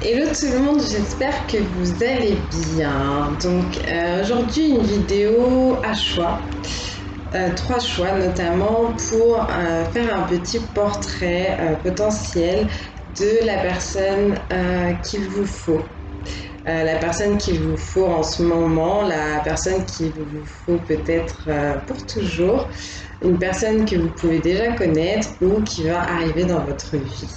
Hello tout le monde, j'espère que vous allez bien. Aujourd'hui une vidéo à choix, trois choix notamment pour faire un petit portrait potentiel de la personne qu'il vous faut. La personne qu'il vous faut en ce moment, la personne qu'il vous faut peut-être pour toujours, une personne que vous pouvez déjà connaître ou qui va arriver dans votre vie.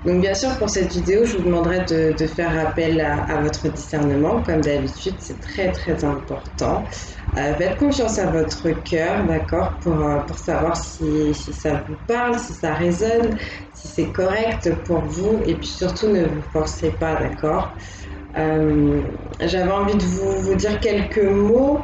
Donc bien sûr pour cette vidéo je vous demanderai de faire appel à votre discernement comme d'habitude, c'est très important. Faites confiance à votre cœur, d'accord, pour savoir si ça vous parle, si ça résonne, si c'est correct pour vous et puis surtout ne vous forcez pas, d'accord. J'avais envie de vous dire quelques mots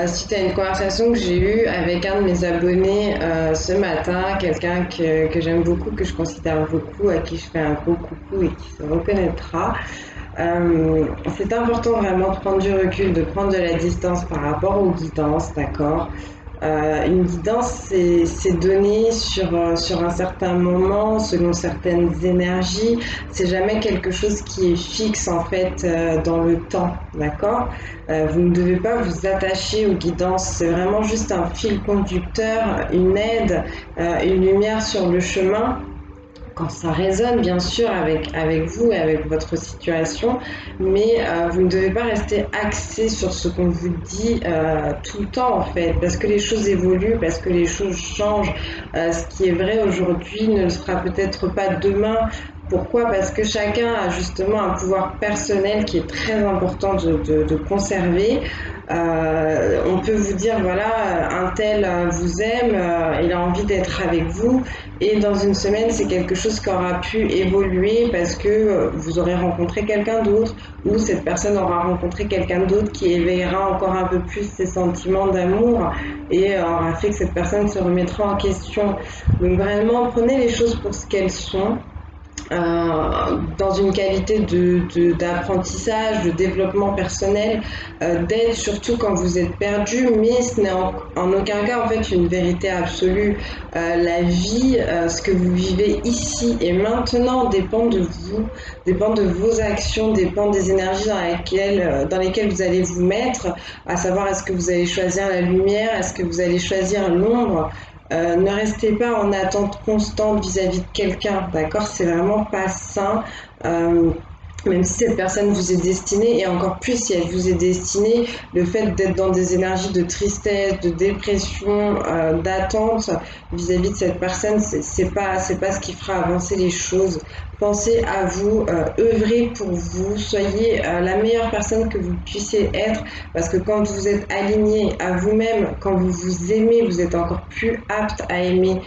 suite à une conversation que j'ai eue avec un de mes abonnés ce matin, quelqu'un que j'aime beaucoup, que je considère beaucoup, à qui je fais un gros coucou et qui se reconnaîtra. C'est important vraiment de prendre du recul, de prendre de la distance par rapport aux guidances, d'accord. Une guidance, c'est donné sur un certain moment, selon certaines énergies. C'est jamais quelque chose qui est fixe en fait dans le temps, d'accord. Vous ne devez pas vous attacher aux guidances. C'est vraiment juste un fil conducteur, une aide, une lumière sur le chemin quand ça résonne bien sûr avec vous et avec votre situation, mais vous ne devez pas rester axé sur ce qu'on vous dit tout le temps en fait, parce que les choses évoluent, parce que les choses changent. Ce qui est vrai aujourd'hui ne le sera peut-être pas demain. Pourquoi? Parce que chacun a justement un pouvoir personnel qui est très important de conserver. On peut vous dire, voilà, un tel vous aime, il a envie d'être avec vous, et dans une semaine, c'est quelque chose qui aura pu évoluer parce que vous aurez rencontré quelqu'un d'autre ou cette personne aura rencontré quelqu'un d'autre qui éveillera encore un peu plus ses sentiments d'amour et aura fait que cette personne se remettra en question. Donc vraiment, prenez les choses pour ce qu'elles sont, dans une qualité d'apprentissage, de développement personnel, d'aide surtout quand vous êtes perdu, mais ce n'est en aucun cas en fait une vérité absolue. La vie, ce que vous vivez ici et maintenant dépend de vous, dépend de vos actions, dépend des énergies dans lesquelles vous allez vous mettre, à savoir est-ce que vous allez choisir la lumière, est-ce que vous allez choisir l'ombre. Ne restez pas en attente constante vis-à-vis de quelqu'un, d'accord? C'est vraiment pas sain. Euh, Même si cette personne vous est destinée, et encore plus si elle vous est destinée, le fait d'être dans des énergies de tristesse, de dépression, d'attente vis-à-vis de cette personne, c'est pas ce qui fera avancer les choses. Pensez à vous, œuvrez pour vous, soyez la meilleure personne que vous puissiez être, parce que quand vous êtes aligné à vous-même, quand vous vous aimez, vous êtes encore plus apte à aimer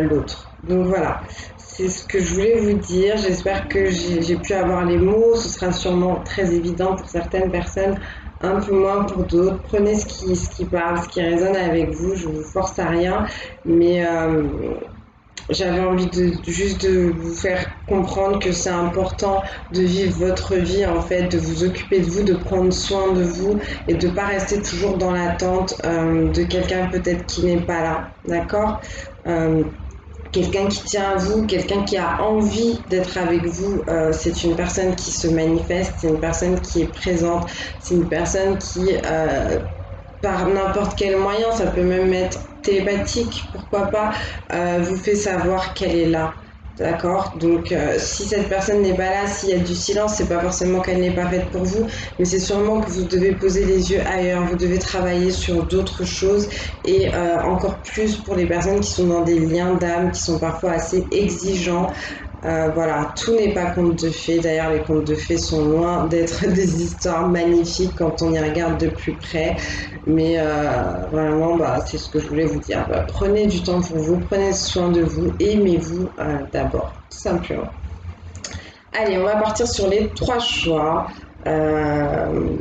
l'autre. Donc voilà, c'est ce que je voulais vous dire. J'espère que j'ai pu avoir les mots. Ce sera sûrement très évident pour certaines personnes, un peu moins pour d'autres. Prenez ce qui parle, ce qui résonne avec vous. Je vous force à rien, mais j'avais envie juste de vous faire comprendre que c'est important de vivre votre vie en fait, de vous occuper de vous, de prendre soin de vous et de ne pas rester toujours dans l'attente de quelqu'un peut-être qui n'est pas là, d'accord. euh, Quelqu'un qui tient à vous, quelqu'un qui a envie d'être avec vous, c'est une personne qui se manifeste, c'est une personne qui est présente, c'est une personne qui, par n'importe quel moyen, ça peut même être télépathique, pourquoi pas, vous fait savoir qu'elle est là. D'accord. Donc, si cette personne n'est pas là, s'il y a du silence, c'est pas forcément qu'elle n'est pas faite pour vous, mais c'est sûrement que vous devez poser les yeux ailleurs, vous devez travailler sur d'autres choses et encore plus pour les personnes qui sont dans des liens d'âme, qui sont parfois assez exigeants. Voilà, tout n'est pas conte de fées. D'ailleurs, les contes de fées sont loin d'être des histoires magnifiques quand on y regarde de plus près. Mais vraiment, bah, c'est ce que je voulais vous dire. Bah, prenez du temps pour vous, prenez soin de vous, aimez-vous d'abord, tout simplement. Allez, on va partir sur les trois choix. Euh,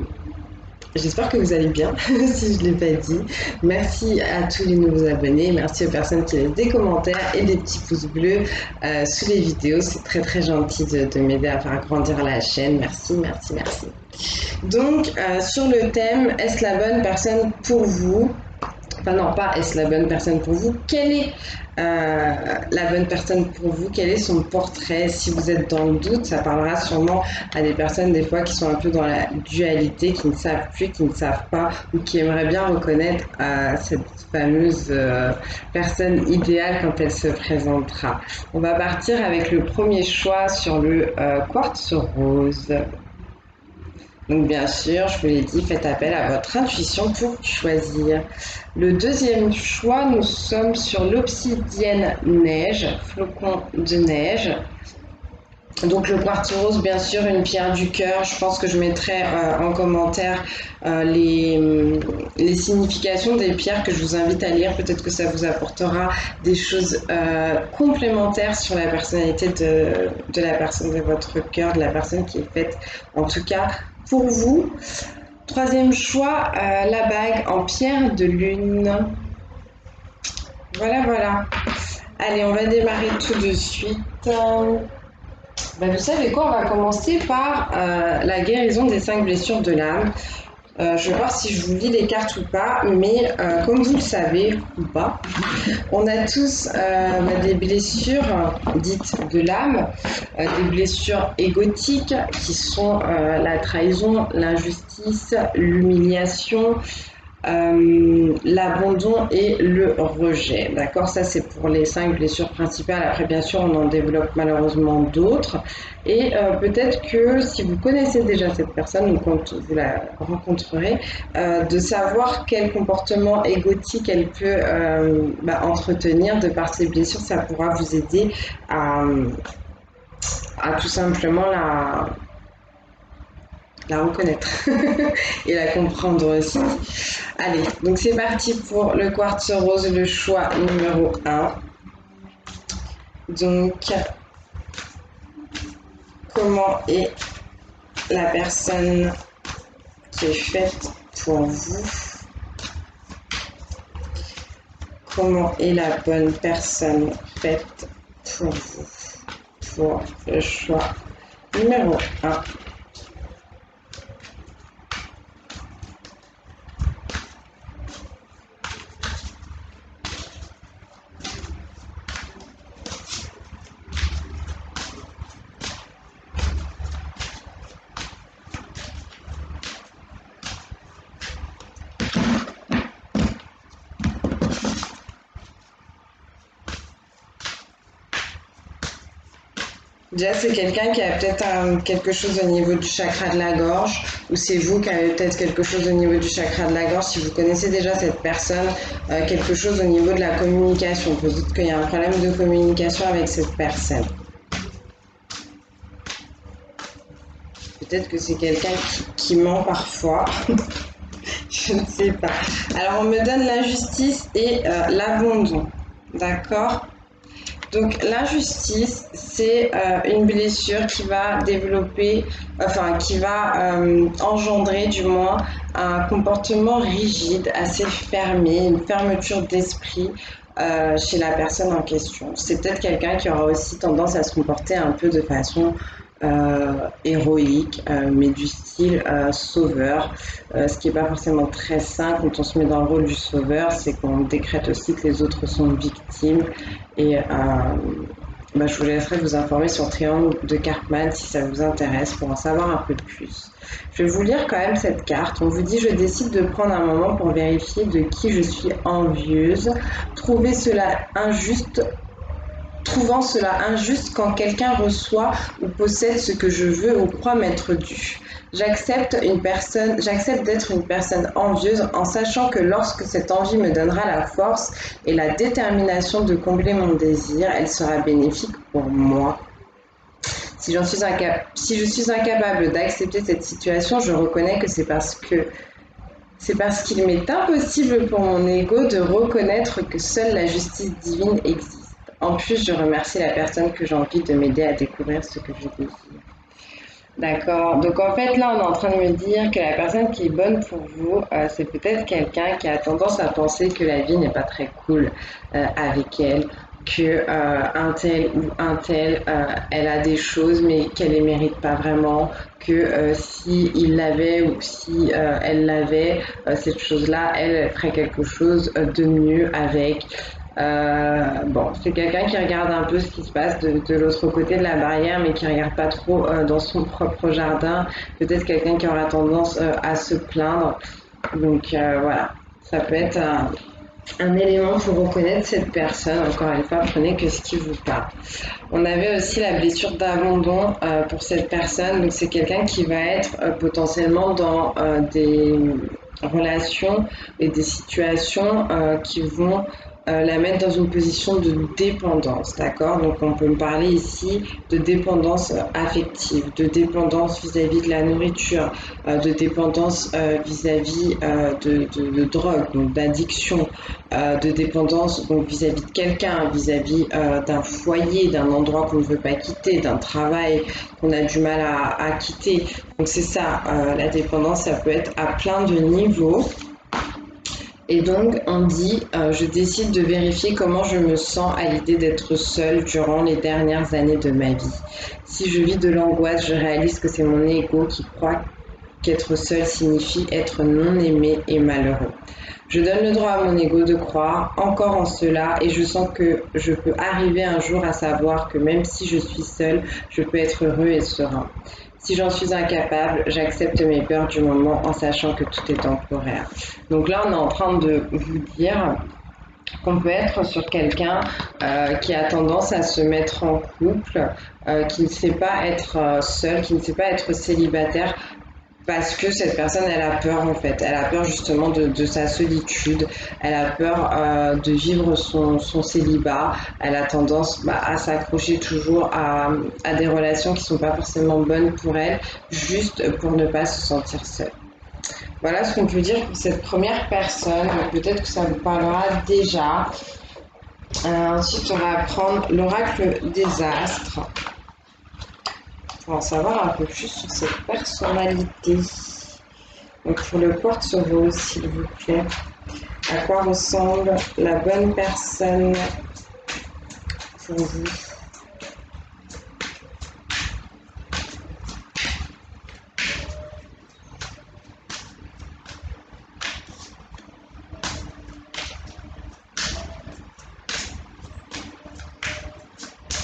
J'espère que vous allez bien, si je ne l'ai pas dit. Merci à tous les nouveaux abonnés. Merci aux personnes qui laissent des commentaires et des petits pouces bleus sous les vidéos. C'est très gentil de m'aider à faire grandir la chaîne. Merci. Donc, sur le thème, est-ce la bonne personne pour vous? Enfin non, pas est-ce la bonne personne pour vous, quelle est la bonne personne pour vous, quel est son portrait. Si vous êtes dans le doute, ça parlera sûrement à des personnes des fois qui sont un peu dans la dualité, qui ne savent plus, qui ne savent pas ou qui aimeraient bien reconnaître cette fameuse personne idéale quand elle se présentera. On va partir avec le premier choix sur le quartz rose. Donc bien sûr, je vous l'ai dit, faites appel à votre intuition pour choisir. Le deuxième choix, nous sommes sur l'obsidienne neige, flocon de neige. Donc le quartz rose, bien sûr, une pierre du cœur. Je pense que je mettrai en commentaire les significations des pierres que je vous invite à lire. Peut-être que ça vous apportera des choses complémentaires sur la personnalité de la personne de votre cœur, de la personne qui est faite, en tout cas, pour vous. Troisième choix, la bague en pierre de lune. Voilà, voilà. Allez, on va démarrer tout de suite. Vous savez quoi, on va commencer par la guérison des 5 blessures de l'âme. Je vais voir si je vous lis les cartes ou pas, mais comme vous le savez ou pas, on a tous des blessures dites de l'âme, des blessures égotiques qui sont la trahison, l'injustice, l'humiliation, l'abandon et le rejet. D'accord, ça c'est pour les 5 blessures principales. Après, bien sûr, on en développe malheureusement d'autres. Et peut-être que si vous connaissez déjà cette personne ou quand vous la rencontrerez, de savoir quel comportement égotique elle peut entretenir de par ses blessures, ça pourra vous aider à tout simplement la reconnaître et la comprendre aussi. Allez, donc c'est parti pour le quartz rose, le choix numéro 1. Donc, comment est la personne qui est faite pour vous? Comment est la bonne personne faite pour vous? Pour le choix numéro 1. Déjà, c'est quelqu'un qui a peut-être quelque chose au niveau du chakra de la gorge, ou c'est vous qui avez peut-être quelque chose au niveau du chakra de la gorge. Si vous connaissez déjà cette personne, quelque chose au niveau de la communication. Peut-être qu'il y a un problème de communication avec cette personne. Peut-être que c'est quelqu'un qui ment parfois. Je ne sais pas. Alors, on me donne l'injustice et l'abandon. D'accord ? Donc l'injustice, c'est une blessure qui va développer, qui va engendrer du moins un comportement rigide, assez fermé, une fermeture d'esprit chez la personne en question. C'est peut-être quelqu'un qui aura aussi tendance à se comporter un peu de façon héroïque, mais du style sauveur, ce qui n'est pas forcément très sain quand on se met dans le rôle du sauveur, c'est qu'on décrète aussi que les autres sont victimes. Et je vous laisserai vous informer sur Triangle de Karpman si ça vous intéresse pour en savoir un peu plus. Je vais vous lire quand même cette carte. On vous dit: je décide de prendre un moment pour vérifier de qui je suis envieuse, trouvant cela injuste quand quelqu'un reçoit ou possède ce que je veux ou crois m'être dû. J'accepte d'être une personne envieuse en sachant que lorsque cette envie me donnera la force et la détermination de combler mon désir, elle sera bénéfique pour moi. Si je suis incapable d'accepter cette situation, je reconnais que c'est parce qu'il m'est impossible pour mon ego de reconnaître que seule la justice divine existe. En plus, je remercie la personne que j'ai envie de m'aider à découvrir ce que je désire. D'accord. Donc en fait, là, on est en train de me dire que la personne qui est bonne pour vous, c'est peut-être quelqu'un qui a tendance à penser que la vie n'est pas très cool avec elle. que un tel ou un tel, elle a des choses mais qu'elle les mérite pas vraiment, que si il l'avait ou si elle l'avait, cette chose-là, elle ferait quelque chose de mieux avec. Bon, c'est quelqu'un qui regarde un peu ce qui se passe de l'autre côté de la barrière, mais qui regarde pas trop dans son propre jardin. Peut-être quelqu'un qui aura tendance à se plaindre. Donc voilà, ça peut être un élément pour reconnaître cette personne. Encore une fois, prenez que ce qui vous parle. On avait aussi la blessure d'abandon pour cette personne. Donc c'est quelqu'un qui va être potentiellement dans des relations et des situations qui vont la mettre dans une position de dépendance, d'accord? Donc on peut me parler ici de dépendance affective, de dépendance vis-à-vis de la nourriture, de dépendance vis-à-vis de drogue, donc d'addiction, de dépendance donc vis-à-vis de quelqu'un, vis-à-vis d'un foyer, d'un endroit qu'on ne veut pas quitter, d'un travail qu'on a du mal à quitter. Donc c'est ça, la dépendance, ça peut être à plein de niveaux. Et donc, on dit, je décide de vérifier comment je me sens à l'idée d'être seule durant les dernières années de ma vie. Si je vis de l'angoisse, je réalise que c'est mon ego qui croit qu'être seule signifie être non aimé et malheureux. Je donne le droit à mon ego de croire encore en cela et je sens que je peux arriver un jour à savoir que même si je suis seule, je peux être heureux et serein. Si j'en suis incapable, j'accepte mes peurs du moment en sachant que tout est temporaire. Donc là, on est en train de vous dire qu'on peut être sur quelqu'un qui a tendance à se mettre en couple, qui ne sait pas être seul, qui ne sait pas être célibataire, parce que cette personne, elle a peur en fait. Elle a peur justement de sa solitude. Elle a peur de vivre son célibat. Elle a tendance à s'accrocher toujours à des relations qui sont pas forcément bonnes pour elle, juste pour ne pas se sentir seule. Voilà ce qu'on peut dire pour cette première personne. Peut-être que ça vous parlera déjà. Ensuite, on va prendre l'oracle des astres pour en savoir un peu plus sur cette personnalité. Donc pour le quartz-rose, s'il vous plaît, à quoi ressemble la bonne personne pour vous?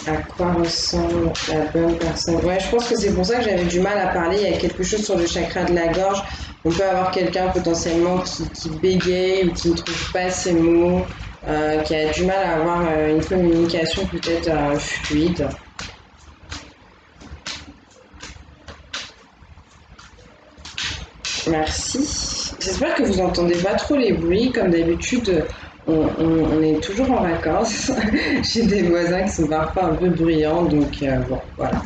À quoi ressemble la bonne personne? Ouais, je pense que c'est pour ça que j'avais du mal à parler. Il y a quelque chose sur le chakra de la gorge. On peut avoir quelqu'un potentiellement qui bégaye ou qui ne trouve pas ses mots, qui a du mal à avoir une communication peut-être fluide. Merci. J'espère que vous n'entendez pas trop les bruits. Comme d'habitude, on est toujours en vacances. J'ai des voisins qui sont parfois un peu bruyants, donc bon, voilà.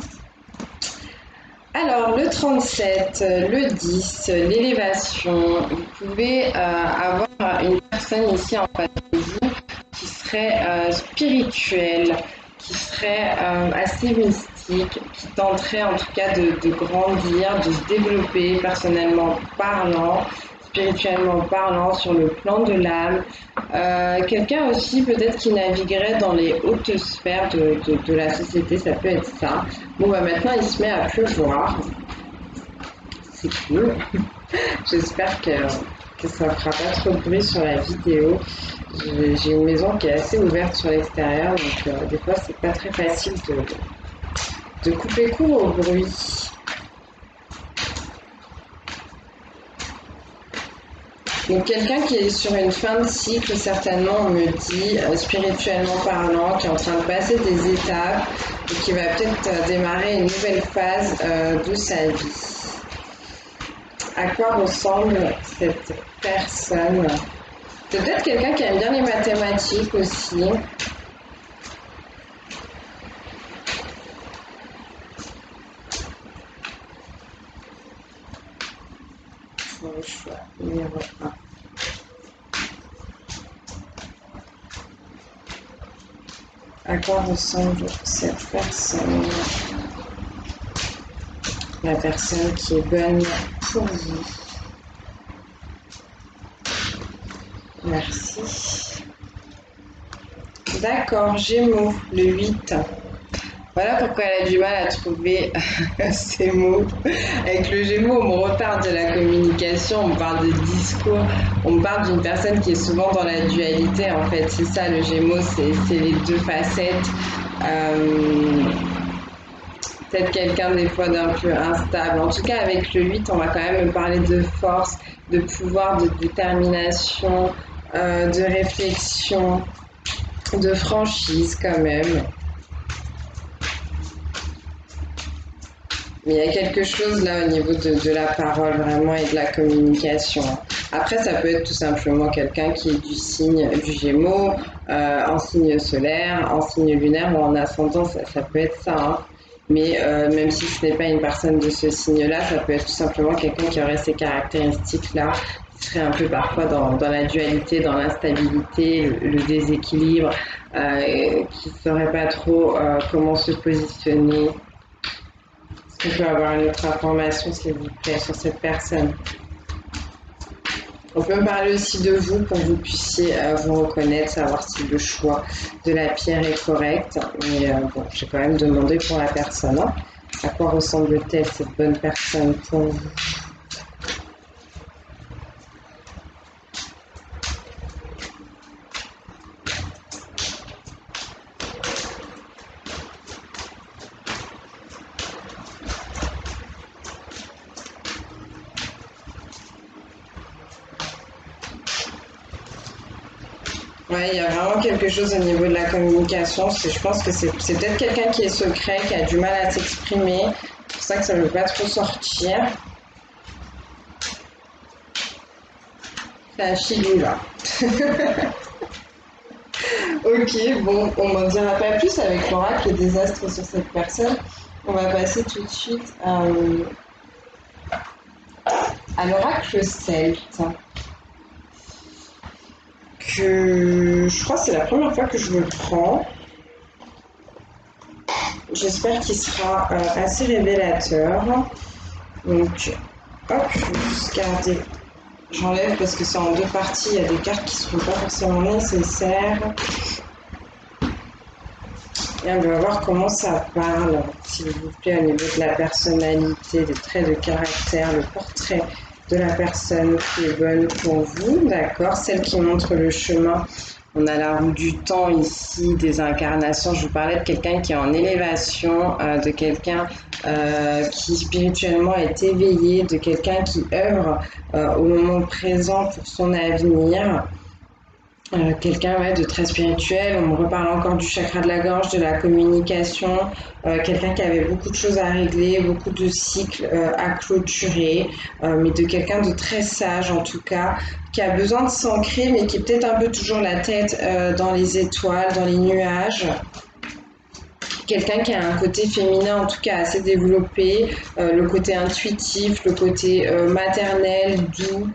Alors, le 37, le 10, l'élévation, vous pouvez avoir une personne ici en face de vous qui serait spirituelle, qui serait assez mystique, qui tenterait en tout cas de grandir, de se développer personnellement parlant, spirituellement parlant, sur le plan de l'âme. Quelqu'un aussi peut-être qui naviguerait dans les hautes sphères de la société, ça peut être ça. Bon, bah maintenant il se met à pleuvoir. C'est cool. J'espère que ça ne fera pas trop de bruit sur la vidéo. J'ai une maison qui est assez ouverte sur l'extérieur, donc des fois c'est pas très facile de couper court au bruit. Donc quelqu'un qui est sur une fin de cycle, certainement on me dit, spirituellement parlant, qui est en train de passer des étapes et qui va peut-être démarrer une nouvelle phase de sa vie. À quoi ressemble cette personne? Peut-être quelqu'un qui aime bien les mathématiques aussi. Pour le choix numéro 1. À quoi ressemble cette personne? La personne qui est bonne pour vous. Merci. D'accord, Gémeaux, le 8. Voilà pourquoi elle a du mal à trouver ces mots. Avec le Gémeaux, on me reparle de la communication, on me parle de discours, on me parle d'une personne qui est souvent dans la dualité. En fait, c'est ça le Gémeaux, c'est les deux facettes. Peut-être quelqu'un des fois d'un peu instable. En tout cas, avec le 8, on va quand même me parler de force, de pouvoir, de détermination, de réflexion, de franchise quand même. Mais il y a quelque chose là au niveau de la parole vraiment et de la communication. Après, ça peut être tout simplement quelqu'un qui est du signe du Gémeaux, en signe solaire, en signe lunaire ou en ascendant, ça peut être ça. Hein. Mais même si ce n'est pas une personne de ce signe-là, ça peut être tout simplement quelqu'un qui aurait ces caractéristiques-là, qui serait un peu parfois dans la dualité, dans l'instabilité, le déséquilibre, qui ne saurait pas trop comment se positionner. On peut avoir une autre information, s'il vous plaît, sur cette personne. On peut me parler aussi de vous pour que vous puissiez vous reconnaître, savoir si le choix de la pierre est correct. Mais bon, j'ai quand même demandé pour la personne. Hein. À quoi ressemble-t-elle cette bonne personne pour vous? Ouais, il y a vraiment quelque chose au niveau de la communication. Je pense que c'est peut-être quelqu'un qui est secret, qui a du mal à s'exprimer. C'est pour ça que ça ne veut pas trop sortir. C'est un chilou là. Ok, bon, on n'en dira pas plus avec l'oracle et des astres sur cette personne. On va passer tout de suite à l'oracle celte. Que je crois que c'est la première fois que je le prends. J'espère qu'il sera assez révélateur. Donc, hop, je vais juste garder. J'enlève parce que c'est en deux parties. Il y a des cartes qui ne seront pas forcément nécessaires. Et on va voir comment ça parle, s'il vous plaît, au niveau de la personnalité, des traits de caractère, le portrait de la personne qui est bonne pour vous, d'accord? Celle qui montre le chemin. On a la roue du temps ici, des incarnations. Je vous parlais de quelqu'un qui est en élévation, de quelqu'un qui spirituellement est éveillé, de quelqu'un qui œuvre au moment présent pour son avenir. Quelqu'un ouais, de très spirituel, on me reparle encore du chakra de la gorge, de la communication, quelqu'un qui avait beaucoup de choses à régler, beaucoup de cycles à clôturer, mais de quelqu'un de très sage en tout cas, qui a besoin de s'ancrer, mais qui est peut-être un peu toujours la tête dans les étoiles, dans les nuages. Quelqu'un qui a un côté féminin en tout cas assez développé, le côté intuitif, le côté maternel, doux,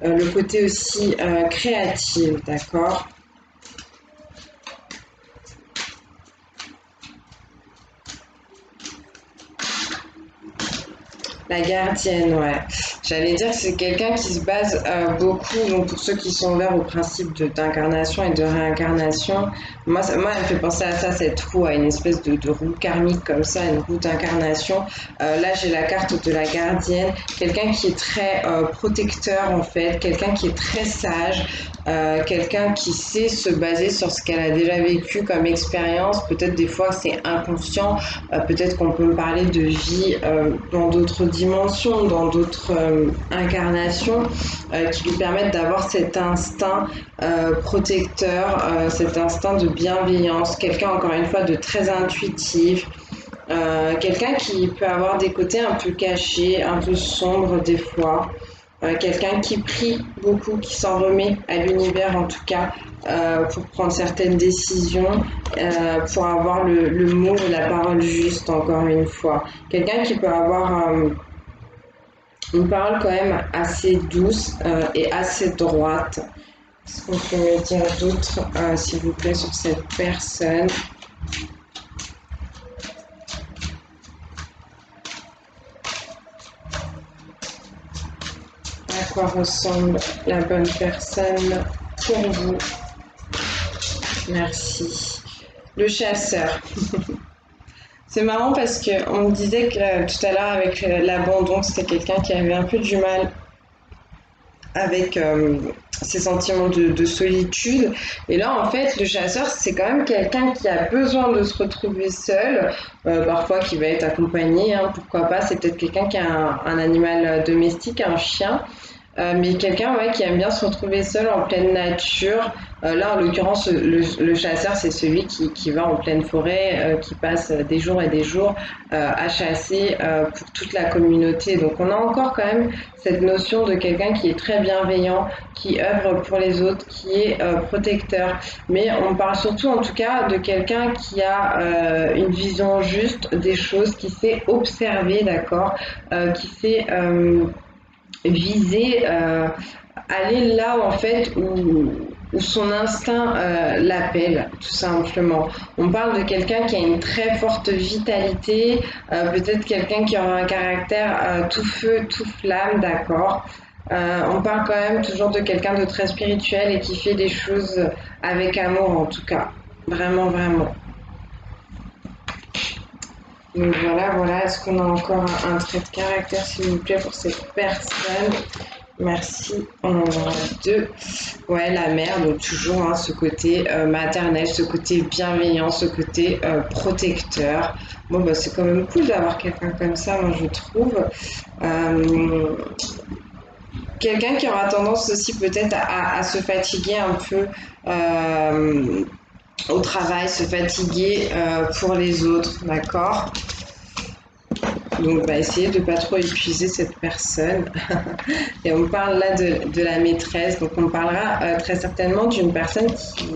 le côté aussi créatif, d'accord? La gardienne, ouais. J'allais dire que c'est quelqu'un qui se base beaucoup, donc pour ceux qui sont ouverts au principe d'incarnation et de réincarnation, moi, elle me fait penser à ça, cette roue, à une espèce de roue karmique comme ça, une roue d'incarnation. Là, j'ai la carte de la gardienne, quelqu'un qui est très protecteur en fait, quelqu'un qui est très sage, quelqu'un qui sait se baser sur ce qu'elle a déjà vécu comme expérience. Peut-être des fois c'est inconscient, peut-être qu'on peut me parler de vie dans d'autres dimensions, dans d'autres incarnations qui lui permettent d'avoir cet instinct protecteur, cet instinct de bienveillance, quelqu'un encore une fois de très intuitif. Quelqu'un qui peut avoir des côtés un peu cachés, un peu sombres des fois, quelqu'un qui prie beaucoup, qui s'en remet à l'univers en tout cas pour prendre certaines décisions, pour avoir le mot et la parole juste encore une fois. Quelqu'un qui peut avoir une parole quand même assez douce et assez droite. Qu'est-ce qu'on peut me dire d'autre, s'il vous plaît, sur cette personne? À quoi ressemble la bonne personne pour vous? Merci. Le chasseur. C'est marrant parce qu'on me disait que tout à l'heure avec l'abandon, c'était quelqu'un qui avait un peu du mal avec ses sentiments de solitude. Et là, en fait, le chasseur, c'est quand même quelqu'un qui a besoin de se retrouver seul, parfois qui va être accompagné, hein, pourquoi pas. C'est peut-être quelqu'un qui a un animal domestique, un chien. Mais quelqu'un ouais, qui aime bien se retrouver seul en pleine nature. Là, en l'occurrence, le chasseur, c'est celui qui va en pleine forêt, qui passe des jours et des jours à chasser pour toute la communauté. Donc, on a encore quand même cette notion de quelqu'un qui est très bienveillant, qui œuvre pour les autres, qui est protecteur. Mais on parle surtout, en tout cas, de quelqu'un qui a une vision juste des choses, qui sait observer, d'accord, qui sait viser, aller là en fait où son instinct l'appelle, tout simplement. On parle de quelqu'un qui a une très forte vitalité, peut-être quelqu'un qui aura un caractère tout feu, tout flamme, d'accord. On parle quand même toujours de quelqu'un de très spirituel et qui fait des choses avec amour en tout cas. Vraiment, vraiment. Donc voilà, voilà. Est-ce qu'on a encore un trait de caractère, s'il vous plaît, pour cette personne? Merci. On en aura deux. Ouais, la mère, donc toujours hein, ce côté maternel, ce côté bienveillant, ce côté protecteur. Bon, bah, c'est quand même cool d'avoir quelqu'un comme ça, moi je trouve. Euh, Quelqu'un qui aura tendance aussi peut-être à se fatiguer un peu au travail, se fatiguer pour les autres, d'accord? Donc, bah, essayer de ne pas trop épuiser cette personne. Et on parle là de la maîtresse. Donc, on parlera très certainement d'une personne qui,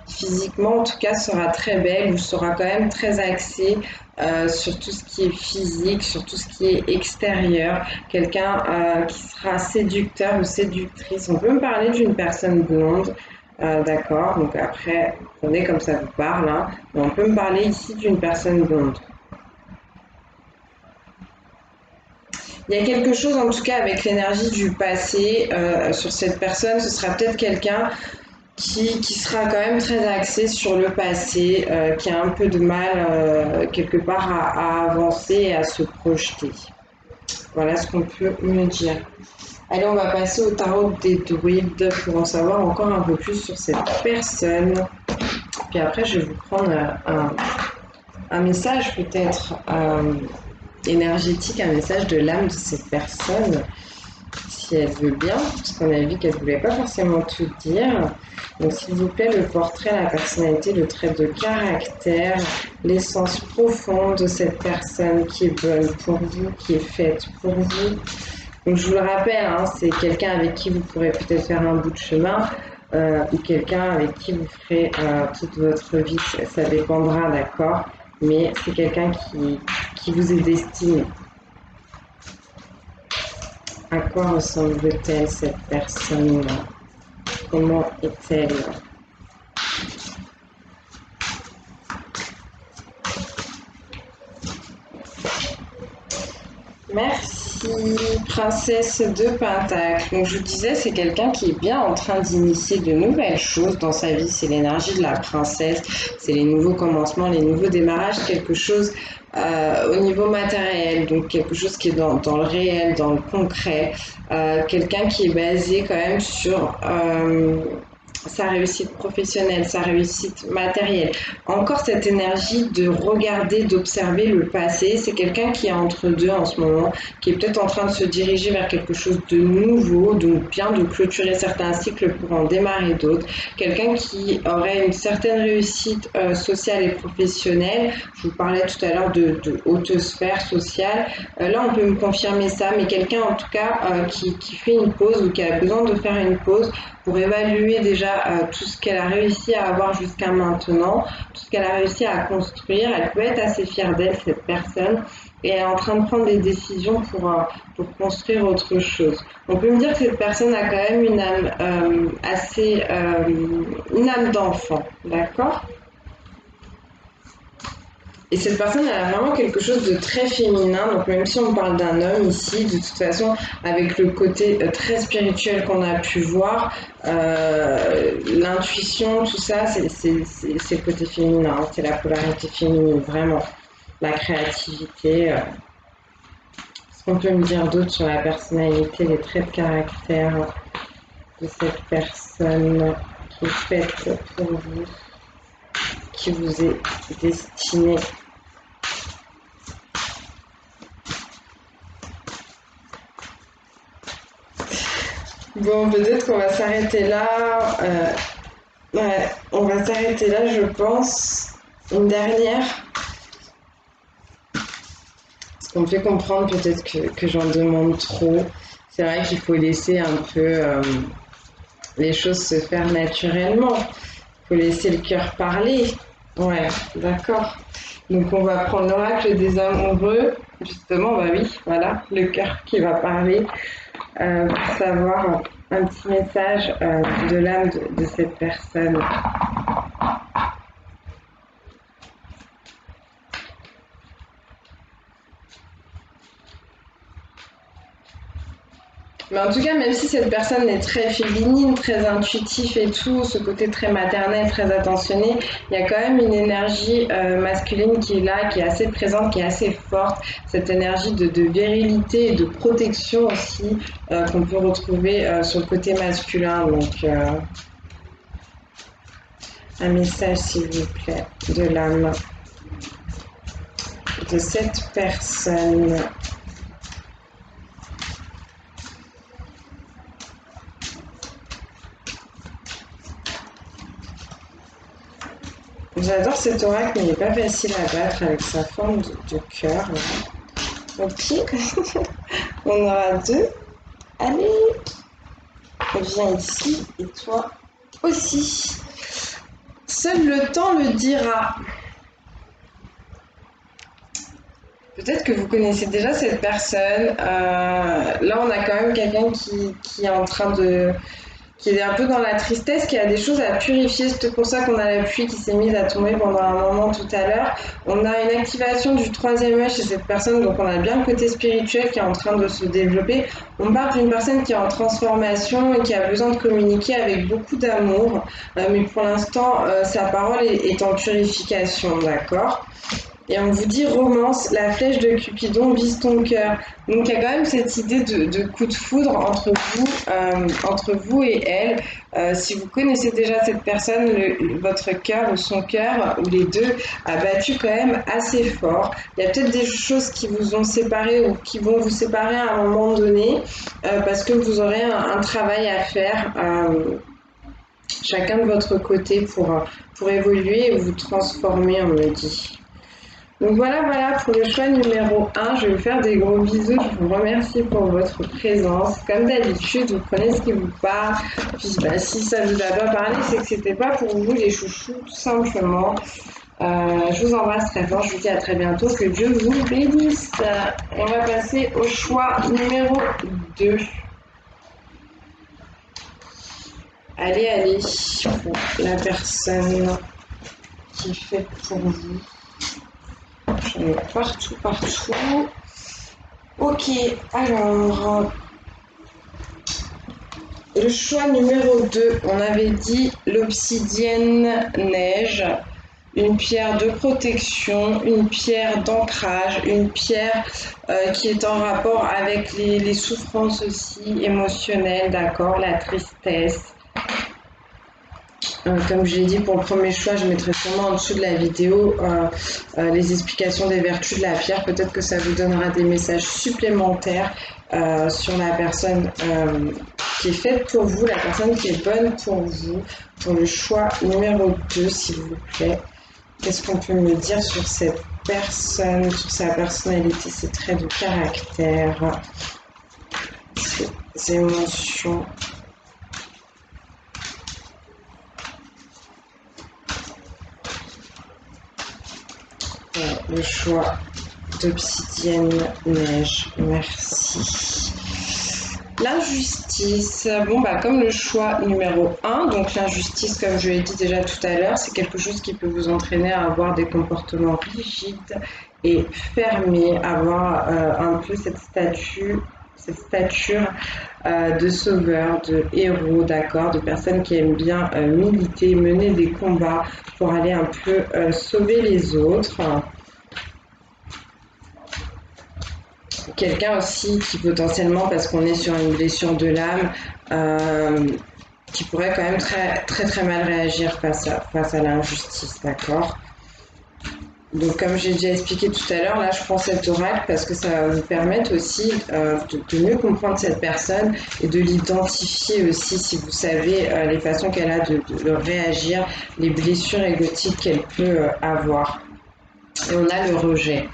physiquement, en tout cas, sera très belle ou sera quand même très axée sur tout ce qui est physique, sur tout ce qui est extérieur. Quelqu'un qui sera séducteur ou séductrice. On peut me parler d'une personne blonde. D'accord. Donc, après, prenez comme ça vous parle. Hein. Mais on peut me parler ici d'une personne blonde. Il y a quelque chose en tout cas avec l'énergie du passé sur cette personne, ce sera peut-être quelqu'un qui sera quand même très axé sur le passé, qui a un peu de mal quelque part à avancer et à se projeter. Voilà ce qu'on peut me dire. Allez, on va passer au tarot des druides pour en savoir encore un peu plus sur cette personne. Puis après, je vais vous prendre un message peut-être énergétique, un message de l'âme de cette personne, si elle veut bien, parce qu'on a vu qu'elle ne voulait pas forcément tout dire. Donc s'il vous plaît, le portrait, la personnalité, le trait de caractère, l'essence profonde de cette personne qui est bonne pour vous, qui est faite pour vous. Donc je vous le rappelle, hein, c'est quelqu'un avec qui vous pourrez peut-être faire un bout de chemin, ou quelqu'un avec qui vous ferez toute votre vie, ça dépendra, d'accord, mais c'est quelqu'un qui vous est destiné. À quoi ressemble-t-elle cette personne-là? Comment est-elle? Merci, princesse de Pentacle. Donc je vous disais, c'est quelqu'un qui est bien en train d'initier de nouvelles choses dans sa vie. C'est l'énergie de la princesse, c'est les nouveaux commencements, les nouveaux démarrages, quelque chose au niveau matériel, donc quelque chose qui est dans le réel, dans le concret. Quelqu'un qui est basé quand même sur sa réussite professionnelle, sa réussite matérielle. Encore cette énergie de regarder, d'observer le passé. C'est quelqu'un qui est entre deux en ce moment, qui est peut-être en train de se diriger vers quelque chose de nouveau, donc bien de clôturer certains cycles pour en démarrer d'autres. Quelqu'un qui aurait une certaine réussite sociale et professionnelle. Je vous parlais tout à l'heure de haute sphère sociale. Là, on peut me confirmer ça, mais quelqu'un en tout cas qui fait une pause ou qui a besoin de faire une pause pour évaluer déjà tout ce qu'elle a réussi à avoir jusqu'à maintenant, tout ce qu'elle a réussi à construire. Elle peut être assez fière d'elle, cette personne, et elle est en train de prendre des décisions pour construire autre chose. On peut me dire que cette personne a quand même une âme une âme d'enfant, d'accord? Et cette personne, elle a vraiment quelque chose de très féminin. Donc même si on parle d'un homme ici, de toute façon, avec le côté très spirituel qu'on a pu voir, l'intuition, tout ça, c'est le côté féminin. Hein. C'est la polarité féminine, vraiment. La créativité. Ce qu'on peut me dire d'autre sur la personnalité, les traits de caractère de cette personne qui est faite pour vous, qui vous est destinée. Bon, peut-être qu'on va s'arrêter là. Ouais, on va s'arrêter là, je pense. Une dernière. Parce qu'on me fait comprendre peut-être que j'en demande trop. C'est vrai qu'il faut laisser un peu les choses se faire naturellement. Il faut laisser le cœur parler. Ouais, d'accord. Donc on va prendre l'oracle des amoureux. Justement, bah oui, voilà, le cœur qui va parler. Pour savoir un petit message de l'âme de cette personne. Mais en tout cas, même si cette personne est très féminine, très intuitive et tout, ce côté très maternel, très attentionné, il y a quand même une énergie masculine qui est là, qui est assez présente, qui est assez forte. Cette énergie de virilité et de protection aussi qu'on peut retrouver sur le côté masculin. Donc, un message, s'il vous plaît, de l'âme de cette personne. J'adore cet oracle, mais il n'est pas facile à battre avec sa forme de cœur. Ok, on aura deux. Allez, viens ici et toi aussi. Seul le temps le dira. Peut-être que vous connaissez déjà cette personne. Là, on a quand même quelqu'un qui est en train de... qui est un peu dans la tristesse, qui a des choses à purifier. C'est pour ça qu'on a la pluie qui s'est mise à tomber pendant un moment tout à l'heure. On a une activation du troisième œil chez cette personne, donc on a bien le côté spirituel qui est en train de se développer. On parle d'une personne qui est en transformation et qui a besoin de communiquer avec beaucoup d'amour, mais pour l'instant, sa parole est en purification, d'accord ? Et on vous dit romance, la flèche de Cupidon vise ton cœur. Donc il y a quand même cette idée de coup de foudre entre vous et elle. Si vous connaissez déjà cette personne, votre cœur ou son cœur, ou les deux, a battu quand même assez fort. Il y a peut-être des choses qui vous ont séparé ou qui vont vous séparer à un moment donné, parce que vous aurez un travail à faire. Chacun de votre côté pour évoluer et vous transformer, on me dit. Donc voilà pour le choix numéro 1. Je vais vous faire des gros bisous. Je vous remercie pour votre présence. Comme d'habitude, vous prenez ce qui vous parle. Puis si ça ne vous a pas parlé, c'est que c'était pas pour vous les chouchous, tout simplement. Je vous embrasse très fort. Je vous dis à très bientôt. Que Dieu vous bénisse. On va passer au choix numéro 2. Allez, pour la personne qui est faite pour vous. J'en ai partout. Ok, alors, le choix numéro 2, on avait dit l'obsidienne neige, une pierre de protection, une pierre d'ancrage, une pierre qui est en rapport avec les souffrances aussi émotionnelles, d'accord, la tristesse. Comme je l'ai dit pour le premier choix, je mettrai sûrement en dessous de la vidéo les explications des vertus de la pierre. Peut-être que ça vous donnera des messages supplémentaires sur la personne qui est faite pour vous, la personne qui est bonne pour vous. Pour le choix numéro 2, s'il vous plaît. Qu'est-ce qu'on peut me dire sur cette personne, sur sa personnalité, ses traits de caractère, ses émotions? Le choix d'obsidienne neige, merci. L'injustice, bon bah comme le choix numéro un, donc l'injustice comme je l'ai dit déjà tout à l'heure, c'est quelque chose qui peut vous entraîner à avoir des comportements rigides et fermés, avoir un peu cette stature de sauveur, de héros, d'accord, de personnes qui aiment bien militer, mener des combats pour aller un peu sauver les autres. Quelqu'un aussi qui potentiellement, parce qu'on est sur une blessure de l'âme, qui pourrait quand même très mal réagir face à l'injustice, d'accord? Donc comme j'ai déjà expliqué tout à l'heure, là je prends cet oracle parce que ça va vous permettre aussi de mieux comprendre cette personne et de l'identifier aussi si vous savez les façons qu'elle a de réagir, les blessures égotiques qu'elle peut avoir. Et on a le rejet.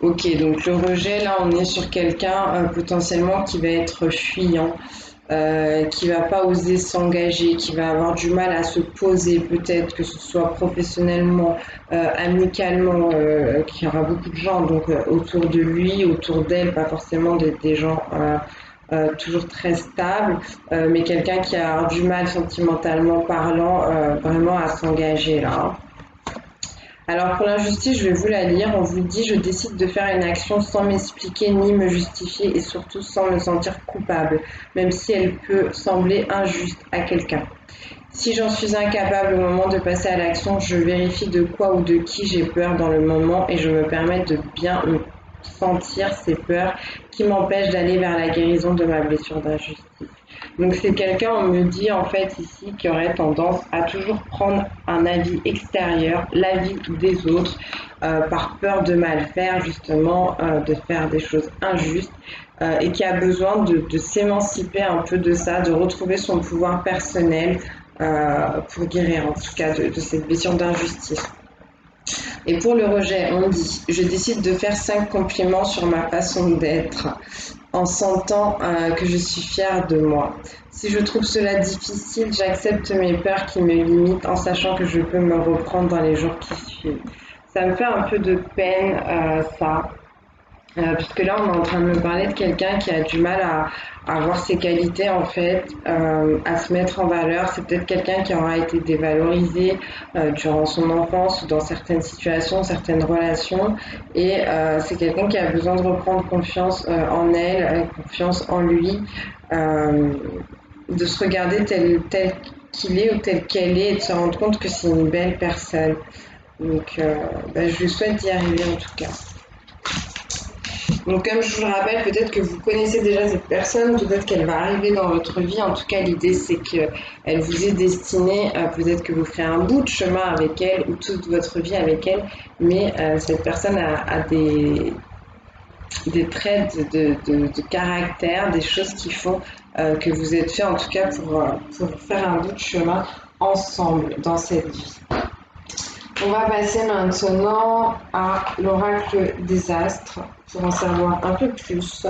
Ok, donc le rejet, là, on est sur quelqu'un potentiellement qui va être fuyant, qui va pas oser s'engager, qui va avoir du mal à se poser, peut-être que ce soit professionnellement, amicalement, qui aura beaucoup de gens donc autour de lui, autour d'elle, pas forcément des gens toujours très stables, mais quelqu'un qui a du mal sentimentalement parlant, vraiment à s'engager là. Hein. Alors pour l'injustice, je vais vous la lire. On vous dit, je décide de faire une action sans m'expliquer ni me justifier et surtout sans me sentir coupable, même si elle peut sembler injuste à quelqu'un. Si j'en suis incapable au moment de passer à l'action, je vérifie de quoi ou de qui j'ai peur dans le moment et je me permets de bien me sentir ces peurs qui m'empêchent d'aller vers la guérison de ma blessure d'injustice. Donc c'est quelqu'un, on me dit en fait ici, qui aurait tendance à toujours prendre un avis extérieur, l'avis des autres, par peur de mal faire justement, de faire des choses injustes, et qui a besoin de s'émanciper un peu de ça, de retrouver son pouvoir personnel pour guérir en tout cas de cette blessure d'injustice. Et pour le rejet, on dit, je décide de faire 5 compliments sur ma façon d'être en sentant que je suis fière de moi. Si je trouve cela difficile, j'accepte mes peurs qui me limitent en sachant que je peux me reprendre dans les jours qui suivent. Ça me fait un peu de peine, ça. Puisque là, on est en train de me parler de quelqu'un qui a du mal à voir ses qualités, en fait, à se mettre en valeur. C'est peut-être quelqu'un qui aura été dévalorisé durant son enfance ou dans certaines situations, certaines relations. Et c'est quelqu'un qui a besoin de reprendre confiance en elle, confiance en lui, de se regarder tel qu'il est ou tel qu'elle est et de se rendre compte que c'est une belle personne. Donc, je lui souhaite d'y arriver en tout cas. Donc comme je vous le rappelle, peut-être que vous connaissez déjà cette personne, peut-être qu'elle va arriver dans votre vie. En tout cas, l'idée c'est qu'elle vous est destinée, peut-être que vous ferez un bout de chemin avec elle ou toute votre vie avec elle, mais cette personne a des traits de caractère, des choses qui font que vous êtes fait en tout cas pour faire un bout de chemin ensemble dans cette vie. On va passer maintenant à l'oracle des astres pour en savoir un peu plus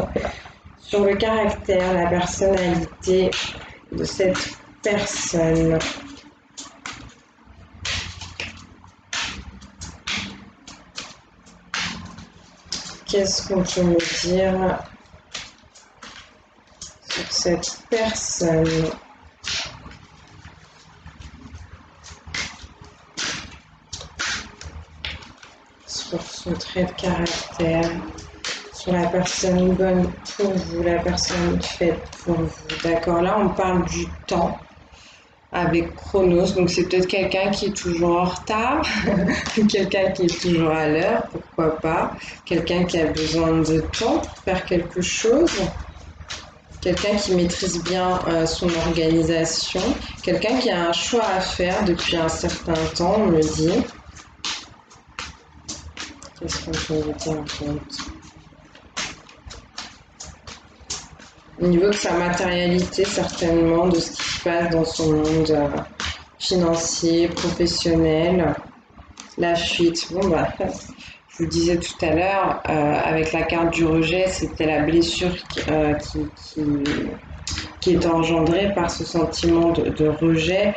sur le caractère, la personnalité de cette personne. Qu'est-ce qu'on peut me dire sur cette personne ? Sur son trait de caractère, sur la personne bonne pour vous, la personne faite pour vous. D'accord, là on parle du temps avec Chronos, donc c'est peut-être quelqu'un qui est toujours en retard, quelqu'un qui est toujours à l'heure, pourquoi pas, quelqu'un qui a besoin de temps pour faire quelque chose, quelqu'un qui maîtrise bien son organisation, quelqu'un qui a un choix à faire depuis un certain temps, on me dit. Qu'est-ce qu'on peut vous dire en compte? Au niveau de sa matérialité, certainement, de ce qui se passe dans son monde financier, professionnel, la fuite. Bon, je vous disais tout à l'heure, avec la carte du rejet, c'était la blessure qui qui est engendré par ce sentiment de rejet.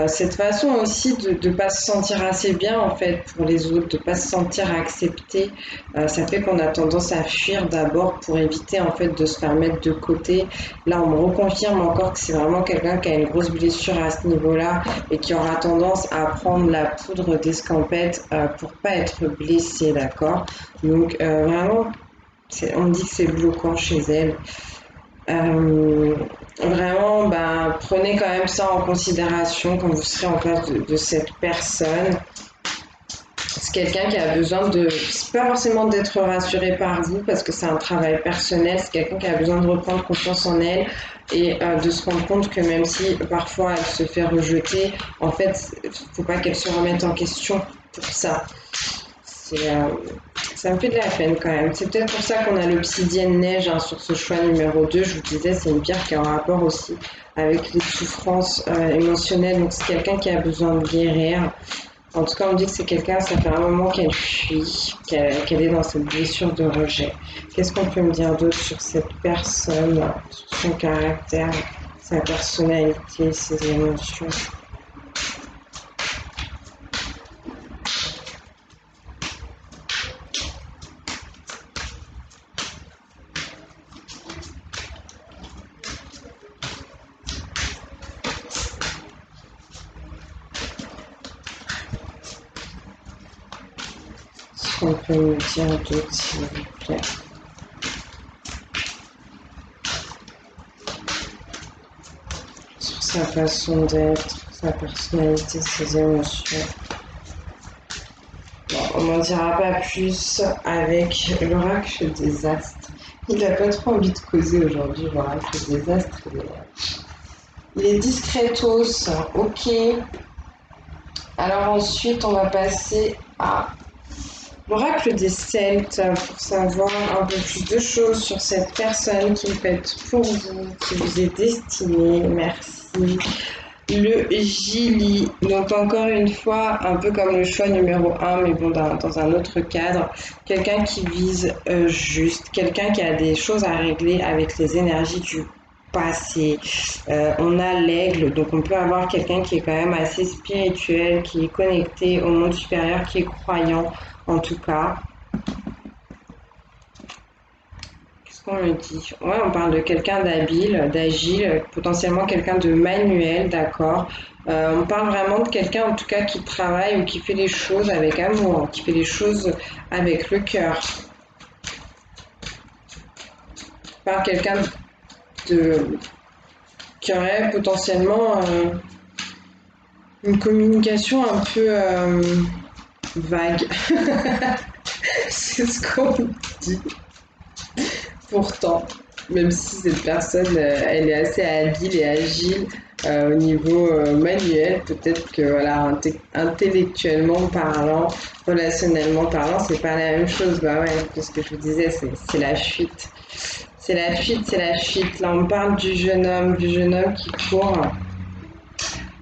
Cette façon aussi de ne pas se sentir assez bien en fait pour les autres, de ne pas se sentir accepté, ça fait qu'on a tendance à fuir d'abord pour éviter en fait de se faire mettre de côté. Là, on me reconfirme encore que c'est vraiment quelqu'un qui a une grosse blessure à ce niveau-là et qui aura tendance à prendre la poudre d'escampette pour pas être blessé, d'accord? Donc vraiment, on me dit que c'est bloquant chez elle. Vraiment, ben, prenez quand même ça en considération quand vous serez en face de cette personne. C'est quelqu'un qui a besoin de, c'est pas forcément d'être rassuré par vous parce que c'est un travail personnel, c'est quelqu'un qui a besoin de reprendre confiance en elle et de se rendre compte que même si parfois elle se fait rejeter, en fait, faut pas qu'elle se remette en question pour ça. Ça me fait de la peine quand même. C'est peut-être pour ça qu'on a l'obsidienne neige hein, sur ce choix numéro 2. Je vous disais, c'est une pierre qui a un rapport aussi avec les souffrances émotionnelles. Donc c'est quelqu'un qui a besoin de guérir. En tout cas, on me dit que c'est quelqu'un, ça fait un moment qu'elle fuit, qu'elle est dans cette blessure de rejet. Qu'est-ce qu'on peut me dire d'autre sur cette personne, sur son caractère, sa personnalité, ses émotions? Qu'est-ce qu'on peut me dire d'autre, s'il vous plaît? Sur sa façon d'être, sa personnalité, ses émotions. Bon, on m'en dira pas plus avec l'oracle des astres. Il n'a pas trop envie de causer aujourd'hui, l'oracle des astres. Il est discretos, ok. Alors ensuite, on va passer à l'oracle des Celtes pour savoir un peu plus de choses sur cette personne qui est faite pour vous, qui vous est destinée. Merci. Le Gili, donc encore une fois, un peu comme le choix numéro 1, mais bon, dans un autre cadre, quelqu'un qui vise juste, quelqu'un qui a des choses à régler avec les énergies du passé. On a l'aigle, donc on peut avoir quelqu'un qui est quand même assez spirituel, qui est connecté au monde supérieur, qui est croyant en tout cas. On me dit, ouais, on parle de quelqu'un d'habile, d'agile, potentiellement quelqu'un de manuel, d'accord. On parle vraiment de quelqu'un en tout cas qui travaille ou qui fait les choses avec amour, qui fait les choses avec le cœur. On parle de quelqu'un qui aurait potentiellement une communication un peu vague. C'est ce qu'on me dit. Pourtant, même si cette personne, elle est assez habile et agile au niveau manuel, peut-être que voilà, intellectuellement parlant, relationnellement parlant, c'est pas la même chose. Bah ouais, parce que je vous disais, c'est la fuite. C'est la fuite, c'est la fuite. Là, on parle du jeune homme qui court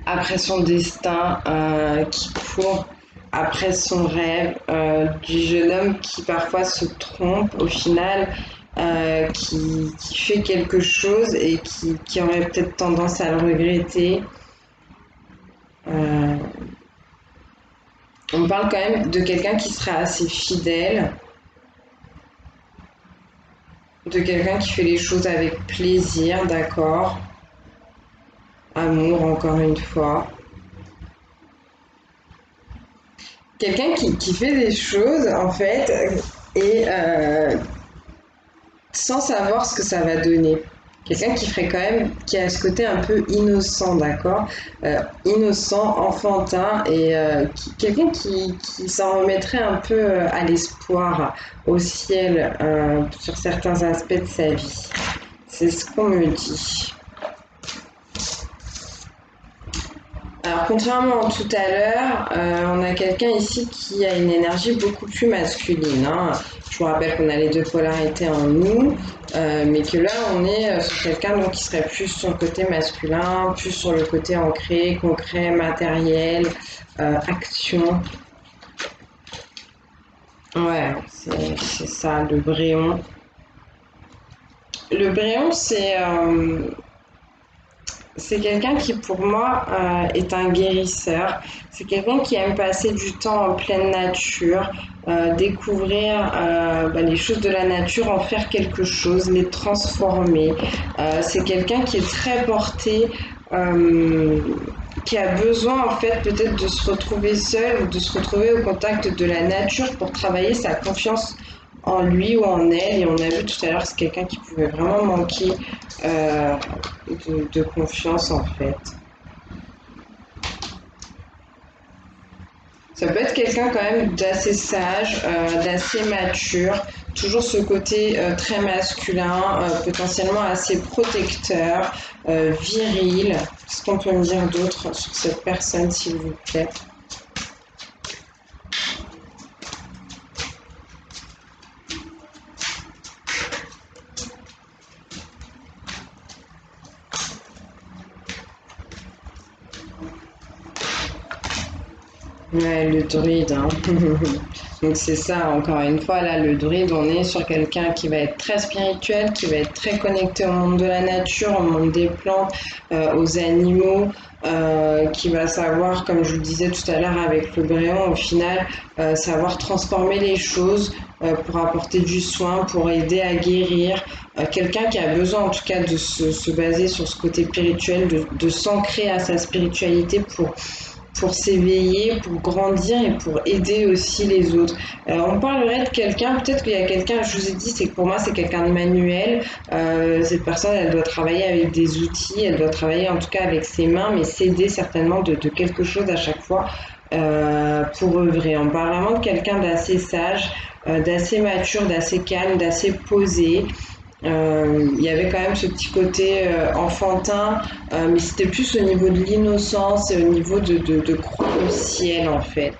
après son destin, qui court après son rêve, du jeune homme qui parfois se trompe au final, qui fait quelque chose et qui aurait peut-être tendance à le regretter. On parle quand même de quelqu'un qui sera assez fidèle, de quelqu'un qui fait les choses avec plaisir, d'accord, amour encore une fois. Quelqu'un qui fait des choses en fait et sans savoir ce que ça va donner. Quelqu'un qui ferait quand même, qui a ce côté un peu innocent, d'accord, innocent, enfantin et quelqu'un qui s'en remettrait un peu à l'espoir, au ciel, sur certains aspects de sa vie. C'est ce qu'on me dit. Alors, contrairement à tout à l'heure, on a quelqu'un ici qui a une énergie beaucoup plus masculine. Hein. Je vous rappelle qu'on a les deux polarités en nous, mais que là, on est sur quelqu'un donc, qui serait plus sur le côté masculin, plus sur le côté ancré, concret, matériel, action. Ouais, c'est ça, le bréon. Le bréon, c'est c'est quelqu'un qui, pour moi, est un guérisseur. C'est quelqu'un qui aime passer du temps en pleine nature, découvrir les choses de la nature, en faire quelque chose, les transformer. C'est quelqu'un qui est très porté, euh, qui a besoin, en fait, peut-être de se retrouver seul ou de se retrouver au contact de la nature pour travailler sa confiance en lui ou en elle. Et on a vu tout à l'heure, c'est quelqu'un qui pouvait vraiment manquer euh, de confiance en fait. Ça peut être quelqu'un quand même d'assez sage, d'assez mature, toujours ce côté très masculin, potentiellement assez protecteur, viril. Qu'est-ce qu'on peut me dire d'autre sur cette personne, s'il vous plaît? Ouais, le druide, hein. Donc c'est ça, encore une fois, là, le druide, on est sur quelqu'un qui va être très spirituel, qui va être très connecté au monde de la nature, au monde des plantes, aux animaux, qui va savoir, comme je vous le disais tout à l'heure avec le Bréon, au final, savoir transformer les choses pour apporter du soin, pour aider à guérir. Quelqu'un qui a besoin en tout cas de se baser sur ce côté spirituel, de s'ancrer à sa spiritualité pour s'éveiller, pour grandir et pour aider aussi les autres. On parlerait de quelqu'un, peut-être qu'il y a quelqu'un, je vous ai dit, c'est que pour moi c'est quelqu'un de manuel. Cette personne, elle doit travailler avec des outils, elle doit travailler en tout cas avec ses mains, mais s'aider certainement de quelque chose à chaque fois pour œuvrer. On parle vraiment de quelqu'un d'assez sage, d'assez mature, d'assez calme, d'assez posé. Il y avait quand même ce petit côté enfantin, mais c'était plus au niveau de l'innocence et au niveau de croire au ciel en fait.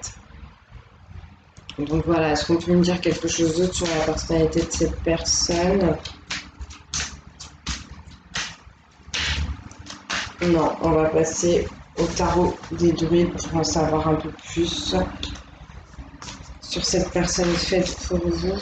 Donc voilà, est-ce qu'on peut me dire quelque chose d'autre sur la personnalité de cette personne? Non, on va passer au tarot des druides pour en savoir un peu plus sur cette personne faite pour vous.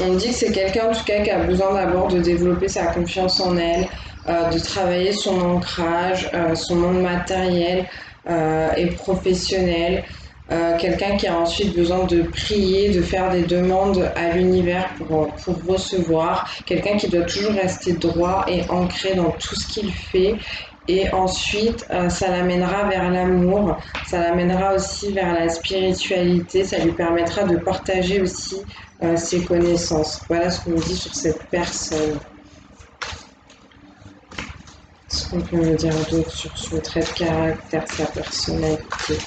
On dit que c'est quelqu'un en tout cas qui a besoin d'abord de développer sa confiance en elle, de travailler son ancrage, son monde matériel et professionnel. Quelqu'un qui a ensuite besoin de prier, de faire des demandes à l'univers pour recevoir. Quelqu'un qui doit toujours rester droit et ancré dans tout ce qu'il fait. Et ensuite, ça l'amènera vers l'amour, ça l'amènera aussi vers la spiritualité, ça lui permettra de partager aussi ses connaissances. Voilà ce qu'on dit sur cette personne. Ce qu'on peut me dire d'autre sur son trait de caractère, sa personnalité.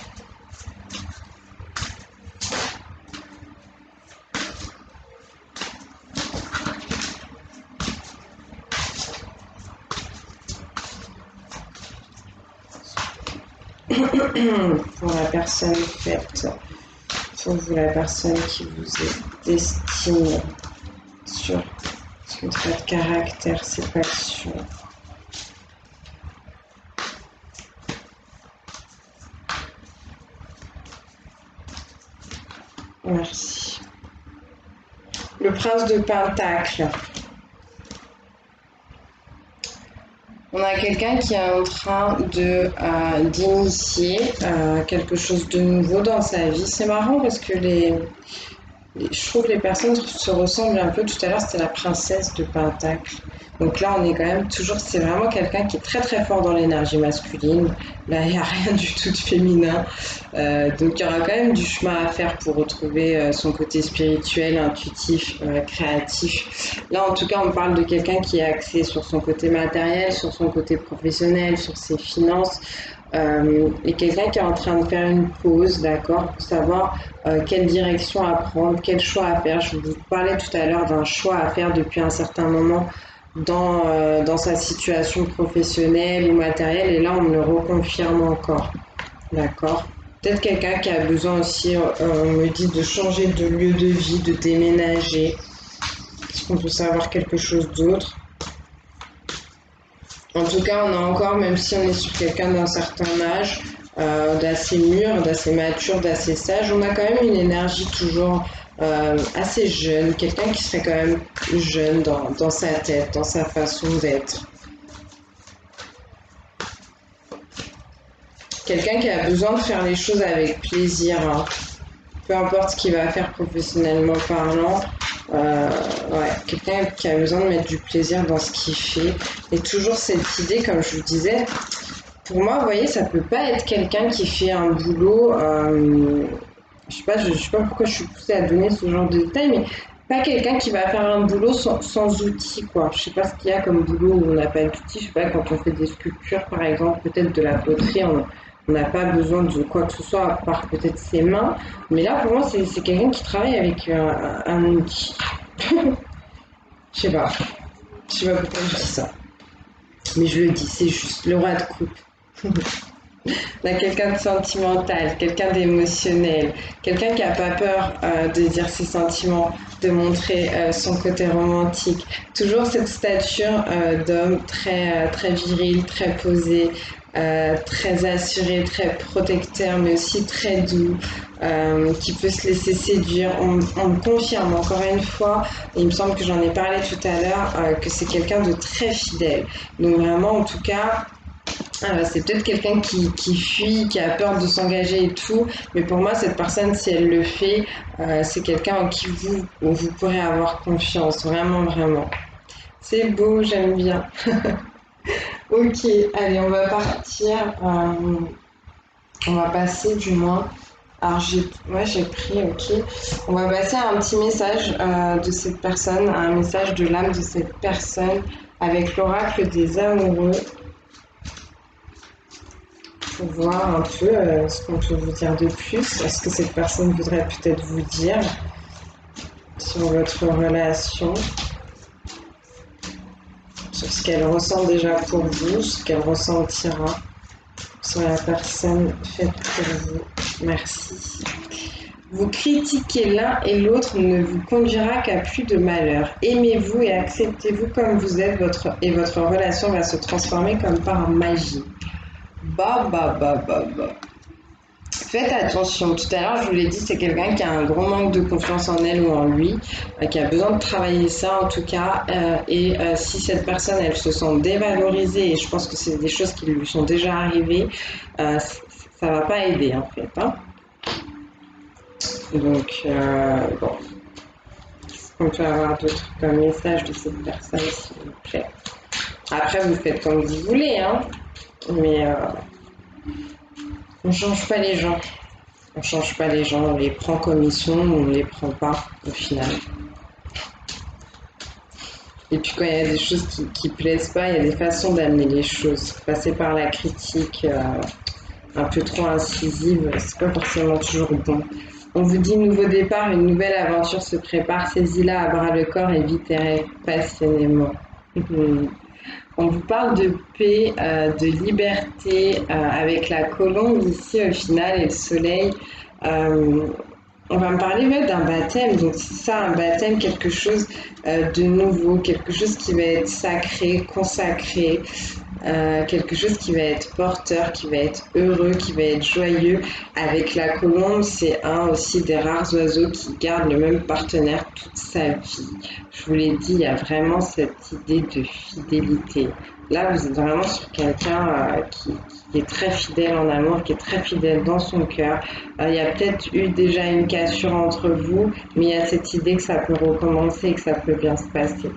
Pour la personne faite, pour vous, la personne qui vous est destinée sur son trait de caractère, ses passions. Merci. Le prince de Pentacle. On a quelqu'un qui est en train d'initier quelque chose de nouveau dans sa vie. C'est marrant parce que je trouve que les personnes se ressemblent un peu. Tout à l'heure, c'était la princesse de Pentacle. Donc là, on est quand même toujours, c'est vraiment quelqu'un qui est très très fort dans l'énergie masculine. Là, il n'y a rien du tout de féminin. Donc il y aura quand même du chemin à faire pour retrouver son côté spirituel, intuitif, créatif. Là, en tout cas, on parle de quelqu'un qui est axé sur son côté matériel, sur son côté professionnel, sur ses finances. Et quelqu'un qui est en train de faire une pause, d'accord, pour savoir quelle direction à prendre, quel choix à faire. Je vous parlais tout à l'heure d'un choix à faire depuis un certain moment dans sa situation professionnelle ou matérielle, et là on me le reconfirme encore, d'accord. Peut-être quelqu'un qui a besoin aussi, on me dit, de changer de lieu de vie, de déménager. Est-ce qu'on peut savoir quelque chose d'autre? En tout cas, on a encore, même si on est sur quelqu'un d'un certain âge, d'assez mûr, d'assez mature, d'assez sage. On a quand même une énergie toujours assez jeune, quelqu'un qui serait quand même jeune dans sa tête, dans sa façon d'être. Quelqu'un qui a besoin de faire les choses avec plaisir, hein. Peu importe ce qu'il va faire professionnellement parlant, ouais, quelqu'un qui a besoin de mettre du plaisir dans ce qu'il fait. Et toujours cette idée, comme je vous disais, pour moi, vous voyez, ça peut pas être quelqu'un qui fait un boulot, je sais pas pourquoi je suis poussée à donner ce genre de détails, mais pas quelqu'un qui va faire un boulot sans outils, quoi. Je sais pas ce qu'il y a comme boulot où on n'a pas d'outils. Je sais pas, quand on fait des sculptures, par exemple, peut-être de la poterie, on n'a pas besoin de quoi que ce soit, à part peut-être ses mains. Mais là, pour moi, c'est quelqu'un qui travaille avec un outil. Je sais pas. Je sais pas pourquoi je dis ça. Mais je le dis, c'est juste le roi de coupe. On a quelqu'un de sentimental, quelqu'un d'émotionnel, quelqu'un qui n'a pas peur de dire ses sentiments, de montrer son côté romantique. Toujours cette stature d'homme très viril, très posé, très assuré, très protecteur, mais aussi très doux, qui peut se laisser séduire. On me confirme encore une fois, il me semble que j'en ai parlé tout à l'heure, que c'est quelqu'un de très fidèle. Donc vraiment, en tout cas, c'est peut-être quelqu'un qui fuit, qui a peur de s'engager et tout, mais pour moi, cette personne, si elle le fait, c'est quelqu'un en qui vous pourrez avoir confiance, vraiment, vraiment. C'est beau, j'aime bien. Ok, allez, on va partir, on va passer du moins. Alors, j'ai pris, ok. On va passer à un petit message de cette personne, un message de l'âme de cette personne avec l'oracle des amoureux, pour voir un peu ce qu'on peut vous dire de plus, ce que cette personne voudrait peut-être vous dire sur votre relation, sur ce qu'elle ressent déjà pour vous, ce qu'elle ressentira sur la personne faite pour vous. Merci. Vous critiquer l'un et l'autre ne vous conduira qu'à plus de malheur. Aimez-vous et acceptez-vous comme vous êtes, et votre relation va se transformer comme par magie. Bah. Faites attention, tout à l'heure je vous l'ai dit, c'est quelqu'un qui a un gros manque de confiance en elle ou en lui, qui a besoin de travailler ça en tout cas, et si cette personne elle se sent dévalorisée, et je pense que c'est des choses qui lui sont déjà arrivées, ça va pas aider en fait, hein. Donc bon, on peut avoir d'autres comme message de cette personne s'il vous plaît. Après vous faites comme vous voulez, hein, mais on change pas les gens. On change pas les gens, on les prend comme ils sont ou on les prend pas au final. Et puis quand il y a des choses qui plaisent pas, il y a des façons d'amener les choses. Passer par la critique un peu trop incisive, c'est pas forcément toujours bon. On vous dit nouveau départ, une nouvelle aventure se prépare, saisis-la à bras le corps et vite passionnément. On vous parle de paix, de liberté avec la colombe ici au final et le soleil. Euh, on va me parler d'un baptême, donc c'est ça un baptême, quelque chose de nouveau, quelque chose qui va être sacré, consacré, quelque chose qui va être porteur, qui va être heureux, qui va être joyeux. Avec la colombe, c'est un aussi des rares oiseaux qui garde le même partenaire toute sa vie. Je vous l'ai dit, il y a vraiment cette idée de fidélité. Là, vous êtes vraiment sur quelqu'un qui est très fidèle en amour, qui est très fidèle dans son cœur. Il y a peut-être eu déjà une cassure entre vous, mais il y a cette idée que ça peut recommencer et que ça peut bien se passer.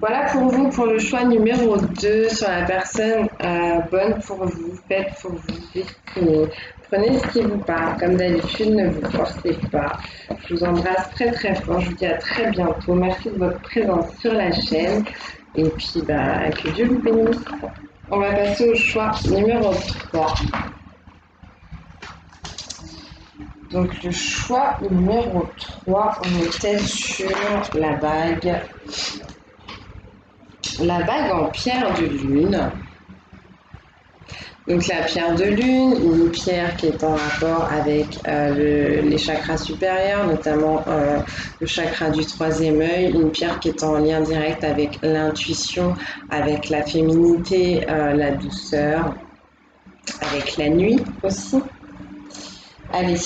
Voilà pour vous, pour le choix numéro 2 sur la personne bonne pour vous, faite pour vous, destinée. Prenez ce qui vous parle, comme d'habitude, ne vous forcez pas. Je vous embrasse très très fort, je vous dis à très bientôt. Merci de votre présence sur la chaîne et puis que Dieu vous bénisse. On va passer au choix numéro 3. Donc le choix numéro 3, on était sur la bague. La bague en pierre de lune. Donc la pierre de lune, une pierre qui est en rapport avec les chakras supérieurs, notamment le chakra du troisième œil, une pierre qui est en lien direct avec l'intuition, avec la féminité, la douceur. avec la nuit aussi. Allez.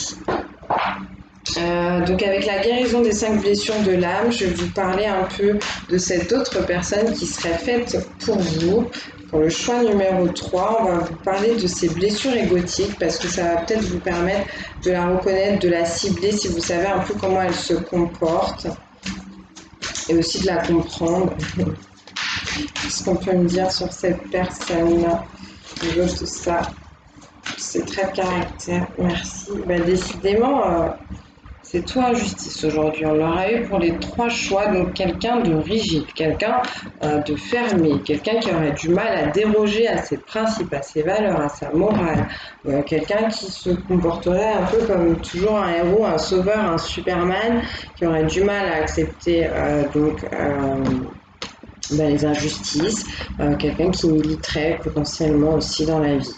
Donc avec la guérison des 5 blessures de l'âme, je vais vous parler un peu de cette autre personne qui serait faite pour vous. Pour le choix numéro 3, on va vous parler de ces blessures égotiques parce que ça va peut-être vous permettre de la reconnaître, de la cibler si vous savez un peu comment elle se comporte et aussi de la comprendre. Qu'est-ce qu'on peut me dire sur cette personne-là au niveau de ça? Ses traits de caractère, merci. Décidément, c'est toi injustice aujourd'hui. On l'aura eu pour les 3 choix, donc quelqu'un de rigide, quelqu'un de fermé, quelqu'un qui aurait du mal à déroger à ses principes, à ses valeurs, à sa morale, quelqu'un qui se comporterait un peu comme toujours un héros, un sauveur, un Superman, qui aurait du mal à accepter les injustices, quelqu'un qui militerait potentiellement aussi dans la vie.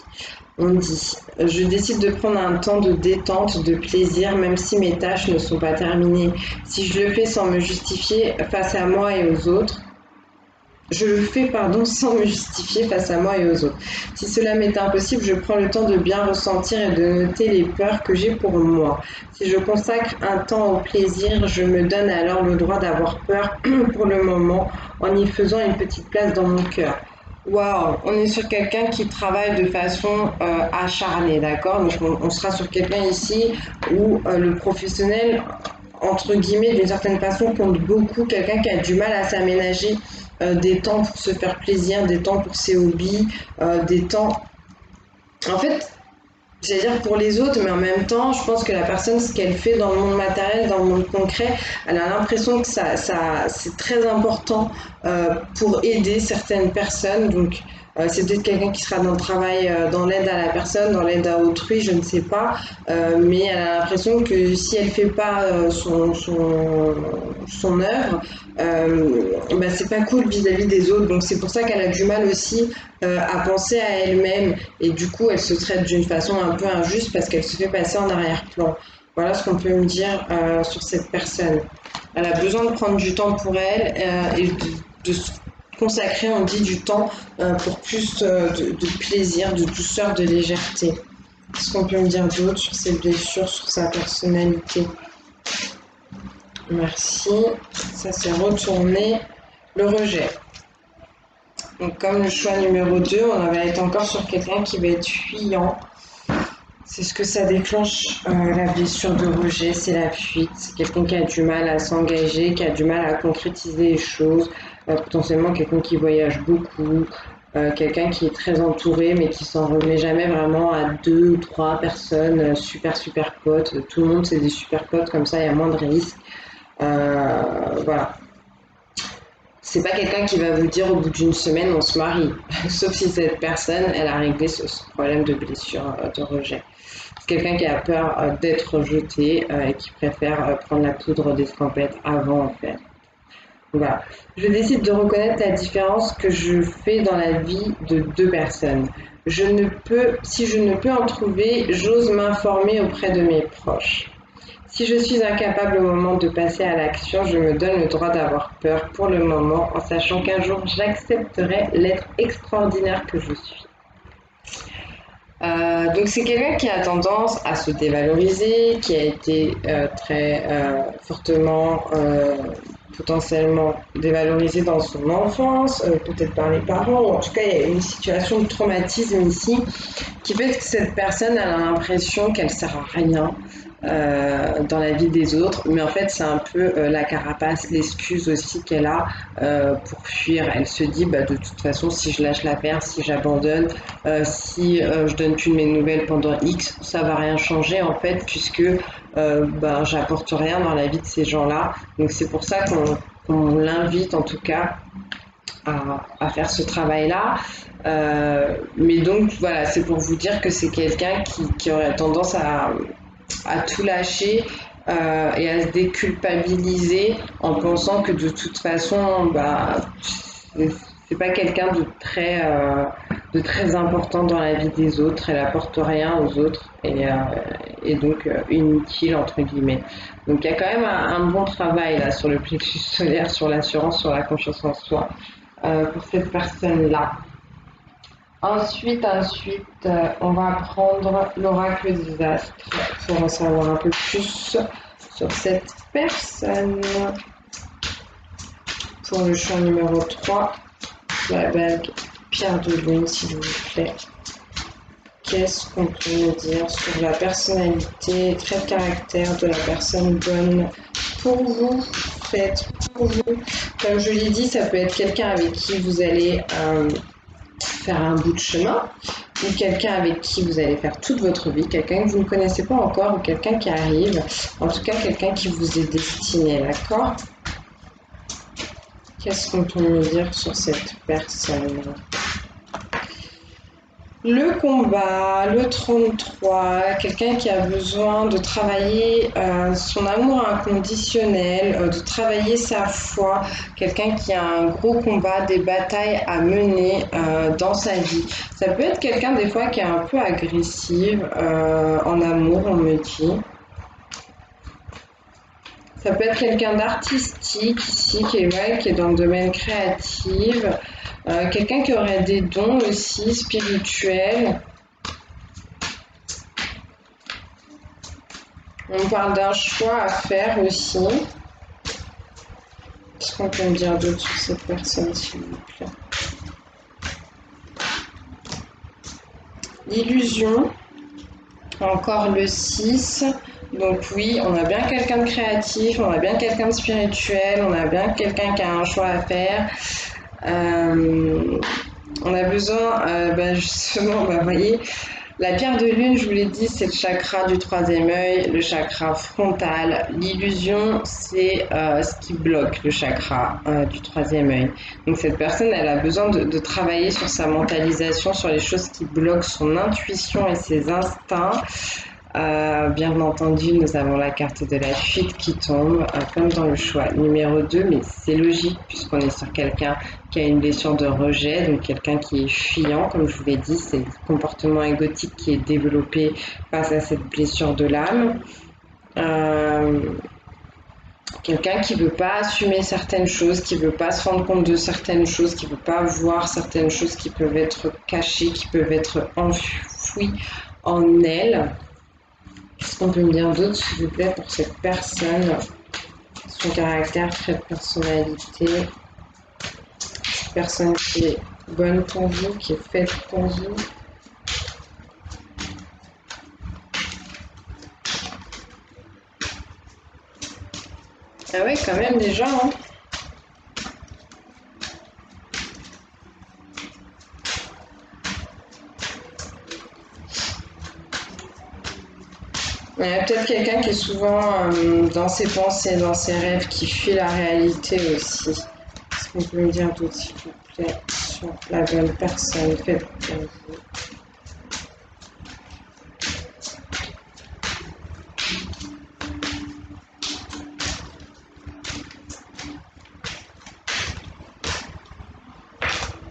On dit, je décide de prendre un temps de détente, de plaisir, même si mes tâches ne sont pas terminées. Si je le fais sans me justifier face à moi et aux autres, sans me justifier face à moi et aux autres. Si cela m'est impossible, je prends le temps de bien ressentir et de noter les peurs que j'ai pour moi. Si je consacre un temps au plaisir, je me donne alors le droit d'avoir peur pour le moment en y faisant une petite place dans mon cœur. Waouh, on est sur quelqu'un qui travaille de façon acharnée, d'accord? Donc on sera sur quelqu'un ici où le professionnel, entre guillemets, d'une certaine façon, compte beaucoup. Quelqu'un qui a du mal à s'aménager des temps pour se faire plaisir, des temps pour ses hobbies, des temps... En fait, c'est-à-dire pour les autres, mais en même temps, je pense que la personne, ce qu'elle fait dans le monde matériel, dans le monde concret, elle a l'impression que c'est très important pour aider certaines personnes. Donc, c'est peut-être quelqu'un qui sera dans le travail, dans l'aide à la personne, dans l'aide à autrui, je ne sais pas. Mais elle a l'impression que si elle ne fait pas son œuvre, c'est pas cool vis-à-vis des autres. Donc, c'est pour ça qu'elle a du mal aussi à penser à elle-même et du coup elle se traite d'une façon un peu injuste parce qu'elle se fait passer en arrière-plan. Voilà ce qu'on peut me dire sur cette personne. Elle a besoin de prendre du temps pour elle et de se consacrer, on dit, du temps pour plus de plaisir, de douceur, de légèreté. Qu'est-ce qu'on peut me dire d'autre sur ses blessures, sur sa personnalité? Merci. Ça s'est retourné. Le rejet. Donc comme le choix numéro 2, on va être encore sur quelqu'un qui va être fuyant. C'est ce que ça déclenche, la blessure de rejet, c'est la fuite. C'est quelqu'un qui a du mal à s'engager, qui a du mal à concrétiser les choses, potentiellement quelqu'un qui voyage beaucoup, quelqu'un qui est très entouré mais qui s'en remet jamais vraiment à 2 ou 3 personnes super potes. Tout le monde c'est des super potes, comme ça il y a moins de risques. Voilà. C'est pas quelqu'un qui va vous dire au bout d'une semaine on se marie, sauf si cette personne elle a réglé ce problème de blessure, de rejet. C'est quelqu'un qui a peur d'être rejeté et qui préfère prendre la poudre d'escampette avant en fait. Voilà. Je décide de reconnaître la différence que je fais dans la vie de 2 personnes. Si je ne peux en trouver, j'ose m'informer auprès de mes proches. Si je suis incapable au moment de passer à l'action, je me donne le droit d'avoir peur pour le moment, en sachant qu'un jour j'accepterai l'être extraordinaire que je suis. Donc c'est quelqu'un qui a tendance à se dévaloriser, qui a été très fortement potentiellement dévalorisé dans son enfance, peut-être par les parents, ou en tout cas il y a une situation de traumatisme ici qui fait que cette personne a l'impression qu'elle sert à rien dans la vie des autres, mais en fait c'est un peu la carapace, l'excuse aussi qu'elle a pour fuir. Elle se dit de toute façon si je lâche l'affaire, si j'abandonne, si je donne plus de mes nouvelles pendant X, ça va rien changer en fait puisque j'apporte rien dans la vie de ces gens-là. Donc c'est pour ça qu'on l'invite en tout cas à faire ce travail-là. Mais donc voilà, c'est pour vous dire que c'est quelqu'un qui aurait tendance à tout lâcher et à se déculpabiliser en pensant que de toute façon, c'est pas quelqu'un de très important dans la vie des autres, elle apporte rien aux autres et donc inutile entre guillemets. Donc il y a quand même un bon travail là sur le plexus solaire, sur l'assurance, sur la confiance en soi pour cette personne-là. Ensuite, on va prendre l'oracle des astres pour en savoir un peu plus sur cette personne. Pour le champ numéro 3, la bague pierre de lune, s'il vous plaît. Qu'est-ce qu'on peut me dire sur la personnalité, trait de caractère de la personne bonne pour vous, faite pour vous? Comme je l'ai dit, ça peut être quelqu'un avec qui vous allez faire un bout de chemin, ou quelqu'un avec qui vous allez faire toute votre vie, quelqu'un que vous ne connaissez pas encore, ou quelqu'un qui arrive, en tout cas quelqu'un qui vous est destiné, d'accord? Qu'est-ce qu'on peut me dire sur cette personne? Le combat, le 33, quelqu'un qui a besoin de travailler son amour inconditionnel, de travailler sa foi, quelqu'un qui a un gros combat, des batailles à mener dans sa vie. Ça peut être quelqu'un des fois qui est un peu agressive en amour, on me dit. Ça peut être quelqu'un d'artistique ici, qui est dans le domaine créatif. Quelqu'un qui aurait des dons aussi spirituels. On parle d'un choix à faire aussi. Qu'est-ce qu'on peut me dire d'autre sur cette personne, s'il vous plaît? L'illusion. Encore le 6. Donc oui, on a bien quelqu'un de créatif, on a bien quelqu'un de spirituel, on a bien quelqu'un qui a un choix à faire. On a besoin, justement, vous voyez, la pierre de lune, je vous l'ai dit, c'est le chakra du troisième œil, le chakra frontal. L'illusion, c'est ce qui bloque le chakra du troisième œil. Donc cette personne, elle a besoin de travailler sur sa mentalisation, sur les choses qui bloquent son intuition et ses instincts. Bien entendu, nous avons la carte de la fuite qui tombe, comme dans le choix numéro 2, mais c'est logique puisqu'on est sur quelqu'un qui a une blessure de rejet, donc quelqu'un qui est fuyant, comme je vous l'ai dit, c'est le comportement égotique qui est développé face à cette blessure de l'âme. Quelqu'un qui ne veut pas assumer certaines choses, qui ne veut pas se rendre compte de certaines choses, qui ne veut pas voir certaines choses qui peuvent être cachées, qui peuvent être enfouies en elle. Qu'est-ce qu'on peut me dire d'autre, s'il vous plaît, pour cette personne? Son caractère, trait de personnalité. Cette personne qui est bonne pour vous, qui est faite pour vous. Ah ouais, quand même déjà, hein. Il y a peut-être quelqu'un qui est souvent dans ses pensées, dans ses rêves, qui fuit la réalité aussi. Est-ce qu'on peut me dire d'autre, s'il vous plaît, sur la bonne personne faite pour vous?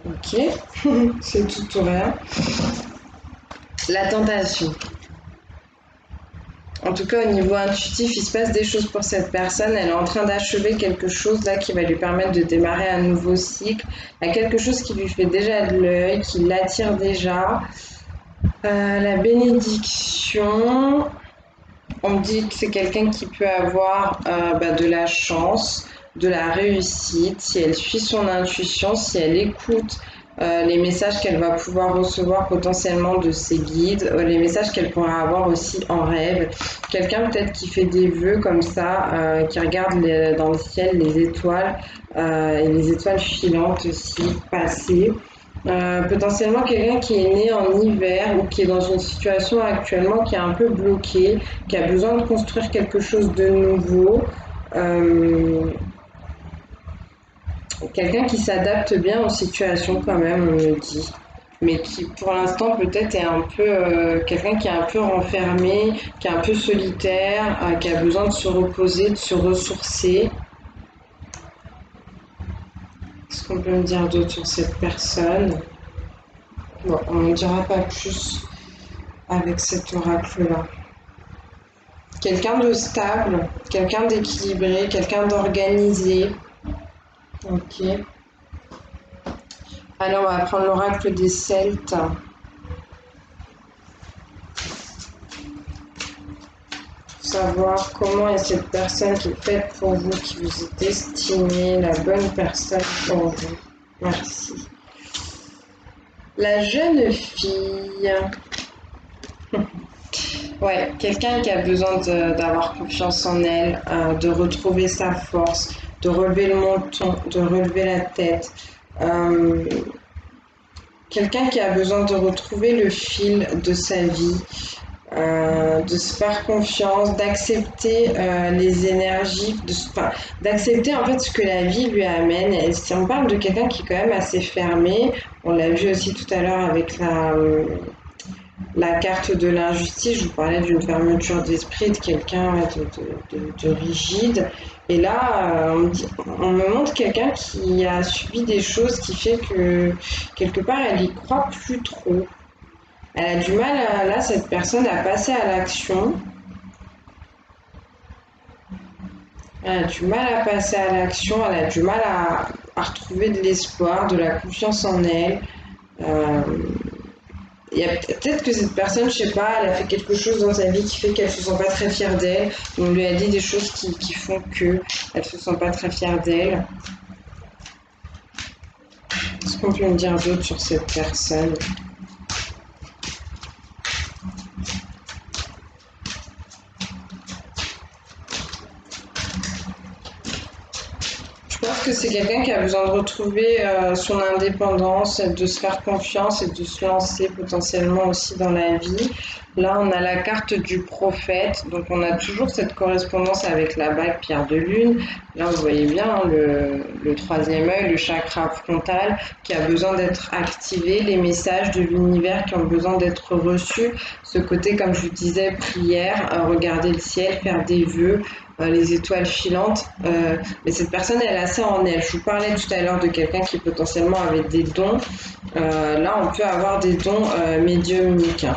Ok, c'est tout ou rien. La tentation. En tout cas, au niveau intuitif, il se passe des choses pour cette personne. Elle est en train d'achever quelque chose là qui va lui permettre de démarrer un nouveau cycle. Il y a quelque chose qui lui fait déjà de l'œil, qui l'attire déjà. La bénédiction. On dit que c'est quelqu'un qui peut avoir de la chance, de la réussite, si elle suit son intuition, si elle écoute les messages qu'elle va pouvoir recevoir potentiellement de ses guides, les messages qu'elle pourra avoir aussi en rêve. Quelqu'un peut-être qui fait des vœux comme ça, qui regarde dans le ciel les étoiles et les étoiles filantes aussi passer. Potentiellement quelqu'un qui est né en hiver ou qui est dans une situation actuellement qui est un peu bloquée, qui a besoin de construire quelque chose de nouveau. Quelqu'un qui s'adapte bien aux situations quand même, on me dit. Mais qui pour l'instant peut-être est un peu quelqu'un qui est un peu renfermé, qui est un peu solitaire, qui a besoin de se reposer, de se ressourcer. Qu'est-ce qu'on peut me dire d'autre sur cette personne? Bon, on n'en dira pas plus avec cet oracle-là. Quelqu'un de stable, quelqu'un d'équilibré, quelqu'un d'organisé. Ok. Alors, on va prendre l'oracle des Celtes. Savoir comment est cette personne qui est faite pour vous, qui vous est destinée, la bonne personne pour vous. Merci. La jeune fille. Ouais, quelqu'un qui a besoin d'avoir confiance en elle, de retrouver sa force, de relever le menton, de relever la tête. Euh, Quelqu'un qui a besoin de retrouver le fil de sa vie, de se faire confiance, d'accepter les énergies, d'accepter en fait ce que la vie lui amène. Et si on parle de quelqu'un qui est quand même assez fermé, on l'a vu aussi tout à l'heure avec la carte de l'injustice, je vous parlais d'une fermeture d'esprit, de quelqu'un de rigide. Et là, on me montre quelqu'un qui a subi des choses qui fait que quelque part, elle y croit plus trop. Elle a du mal, là, cette personne, à passer à l'action. Elle a du mal à passer à l'action, elle a du mal à retrouver de l'espoir, de la confiance en elle. Euh, Il y a peut-être que cette personne, je sais pas, elle a fait quelque chose dans sa vie qui fait qu'elle se sent pas très fière d'elle. On lui a dit des choses qui font que elle se sent pas très fière d'elle. Qu'est-ce qu'on peut me dire d'autre sur cette personne? Je pense que c'est quelqu'un qui a besoin de retrouver son indépendance, de se faire confiance et de se lancer potentiellement aussi dans la vie. Là, on a la carte du prophète, donc on a toujours cette correspondance avec la bague pierre de lune. Là, vous voyez bien hein, le troisième œil, le chakra frontal qui a besoin d'être activé, les messages de l'univers qui ont besoin d'être reçus. Ce côté, comme je vous disais, prière, regarder le ciel, faire des vœux, les étoiles filantes. Mais cette personne, elle a ça en elle. Je vous parlais tout à l'heure de quelqu'un qui potentiellement avait des dons. Là, on peut avoir des dons médiumniques.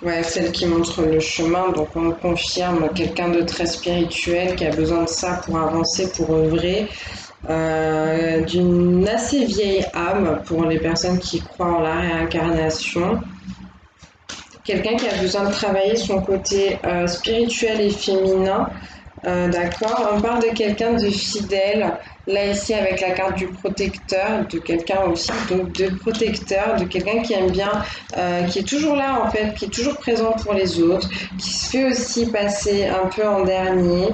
Ouais, celle qui montre le chemin, donc on confirme quelqu'un de très spirituel qui a besoin de ça pour avancer, pour œuvrer. D'une assez vieille âme pour les personnes qui croient en la réincarnation. Quelqu'un qui a besoin de travailler son côté spirituel et féminin. D'accord, on parle de quelqu'un de fidèle. Là ici avec la carte du protecteur, de quelqu'un aussi donc de protecteur, de quelqu'un qui aime bien, qui est toujours là en fait, qui est toujours présent pour les autres, qui se fait aussi passer un peu en dernier,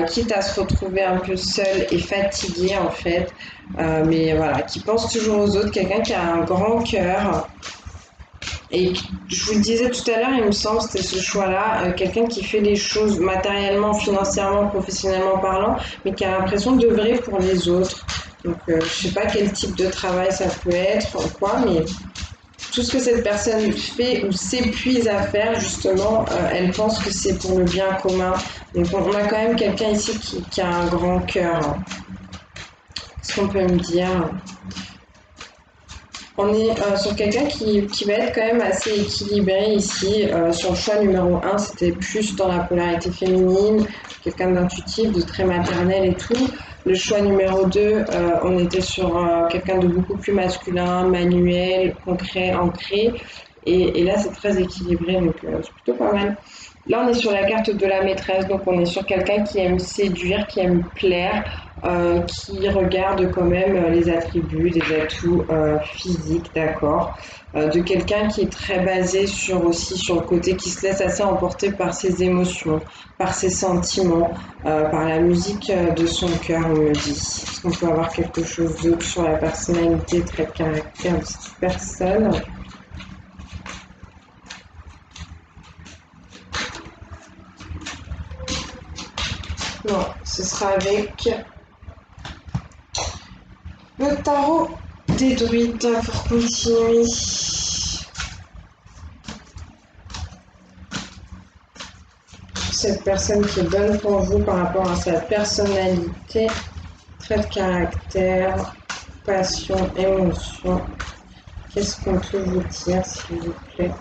quitte à se retrouver un peu seul et fatigué en fait, mais voilà, qui pense toujours aux autres, quelqu'un qui a un grand cœur. Et je vous le disais tout à l'heure, il me semble, c'était ce choix-là, quelqu'un qui fait les choses matériellement, financièrement, professionnellement parlant, mais qui a l'impression d'œuvrer pour les autres. Donc, je sais pas quel type de travail ça peut être, ou quoi, mais tout ce que cette personne fait ou s'épuise à faire, justement, elle pense que c'est pour le bien commun. Donc, on a quand même quelqu'un ici qui a un grand cœur. Qu'est-ce qu'on peut me dire? On est sur quelqu'un qui va être quand même assez équilibré ici. Sur le choix numéro un, c'était plus dans la polarité féminine, quelqu'un d'intuitif, de très maternel et tout. Le choix numéro 2, on était sur quelqu'un de beaucoup plus masculin, manuel, concret, ancré. Et là, c'est très équilibré, donc c'est plutôt pas mal. Là, on est sur la carte de la maîtresse, donc on est sur quelqu'un qui aime séduire, qui aime plaire, qui regarde quand même les attributs, les atouts physiques, d'accord, de quelqu'un qui est très basé sur aussi sur le côté qui se laisse assez emporter par ses émotions, par ses sentiments, par la musique de son cœur, on me dit. Est-ce qu'on peut avoir quelque chose d'autre sur la personnalité, trait de caractère de cette personne? Non, ce sera avec le tarot des druides pour continuer. Cette personne qui est bonne pour vous par rapport à sa personnalité, trait de caractère, passion, émotion. Qu'est-ce qu'on peut vous dire, s'il vous plaît?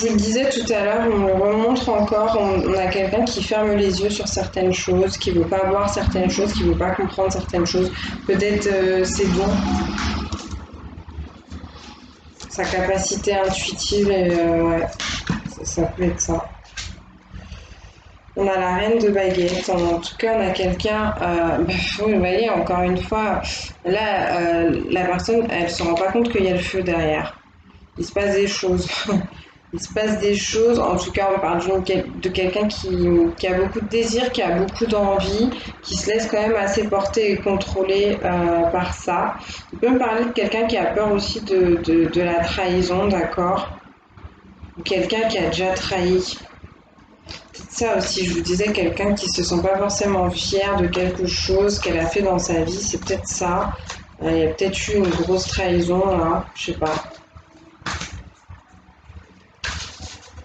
je vous le disais tout à l'heure, on le remontre encore, on a quelqu'un qui ferme les yeux sur certaines choses, qui ne veut pas voir certaines choses, qui ne veut pas comprendre certaines choses. Peut-être ses dons, sa capacité intuitive, et ouais, ça peut être ça. On a la reine de baguette, en tout cas on a quelqu'un, vous voyez encore une fois, là la personne elle se rend pas compte qu'il y a le feu derrière. Il se passe des choses. Il se passe des choses, en tout cas on parle de quelqu'un qui a beaucoup de désir, qui a beaucoup d'envie, qui se laisse quand même assez porter et contrôler par ça. On peut me parler de quelqu'un qui a peur aussi de la trahison, d'accord? Ou quelqu'un qui a déjà trahi. Ça aussi, je vous disais, quelqu'un qui se sent pas forcément fier de quelque chose qu'elle a fait dans sa vie, c'est peut-être ça. Il y a peut-être eu une grosse trahison là, je sais pas.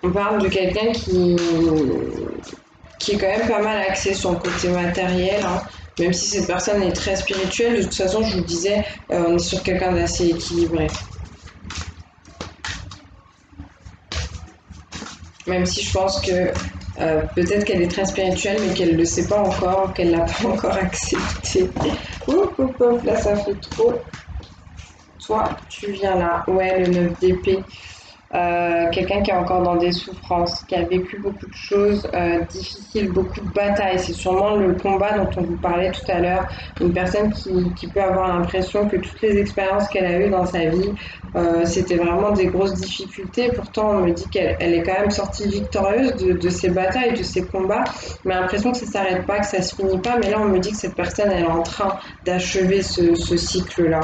On parle de quelqu'un qui est quand même pas mal axé sur le côté matériel, hein. Même si cette personne est très spirituelle, de toute façon, je vous disais, on est sur quelqu'un d'assez équilibré. Même si je pense que peut-être qu'elle est très spirituelle, mais qu'elle ne le sait pas encore, qu'elle l'a pas encore accepté. Ouf, là ça fait trop. Toi, tu viens là. Ouais, le 9 d'épée. Quelqu'un qui est encore dans des souffrances, qui a vécu beaucoup de choses difficiles, beaucoup de batailles. C'est sûrement le combat dont on vous parlait tout à l'heure. Une personne qui peut avoir l'impression que toutes les expériences qu'elle a eues dans sa vie, c'était vraiment des grosses difficultés. Pourtant, on me dit qu'elle est quand même sortie victorieuse de ces batailles, de ces combats. Mais l'impression que ça ne s'arrête pas, que ça ne se finit pas. Mais là, on me dit que cette personne, elle est en train d'achever ce cycle-là.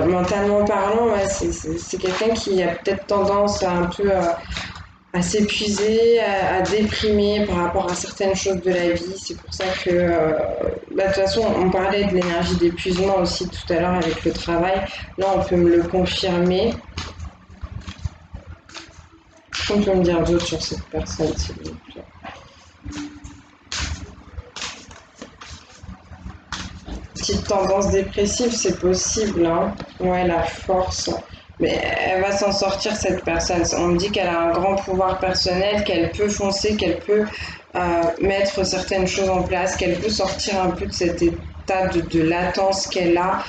Mentalement parlant, ouais, c'est quelqu'un qui a peut-être tendance à un peu à s'épuiser, à déprimer par rapport à certaines choses de la vie. C'est pour ça que, de toute façon, on parlait de l'énergie d'épuisement aussi tout à l'heure avec le travail. Là, on peut me le confirmer. On peut me dire d'autres sur cette personne, s'il vous plaît. Petite tendance dépressive, c'est possible, hein. Ouais, la force. Mais elle va s'en sortir, cette personne. On me dit qu'elle a un grand pouvoir personnel, qu'elle peut foncer, qu'elle peut mettre certaines choses en place, qu'elle peut sortir un peu de cet état de latence qu'elle a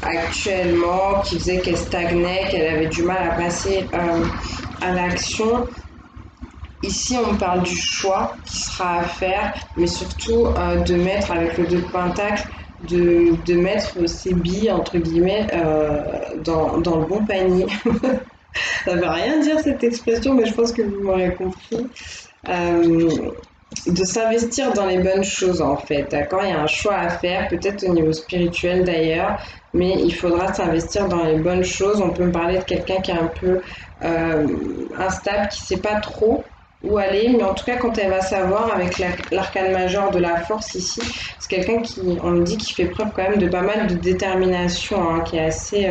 actuellement, qui faisait qu'elle stagnait, qu'elle avait du mal à passer à l'action. Ici, on parle du choix qui sera à faire, mais surtout de mettre, avec le 2 de Pentacle, de mettre ses billes, entre guillemets, dans le bon panier. Ça ne veut rien dire cette expression, mais je pense que vous m'aurez compris. De s'investir dans les bonnes choses, en fait, d'accord? Il y a un choix à faire, peut-être au niveau spirituel d'ailleurs, mais il faudra s'investir dans les bonnes choses. On peut me parler de quelqu'un qui est un peu instable, qui ne sait pas trop où aller, mais en tout cas quand elle va savoir avec l'arcane majeur de la force ici, c'est quelqu'un qui, on me dit, qui fait preuve quand même de pas mal de détermination, hein, qui est assez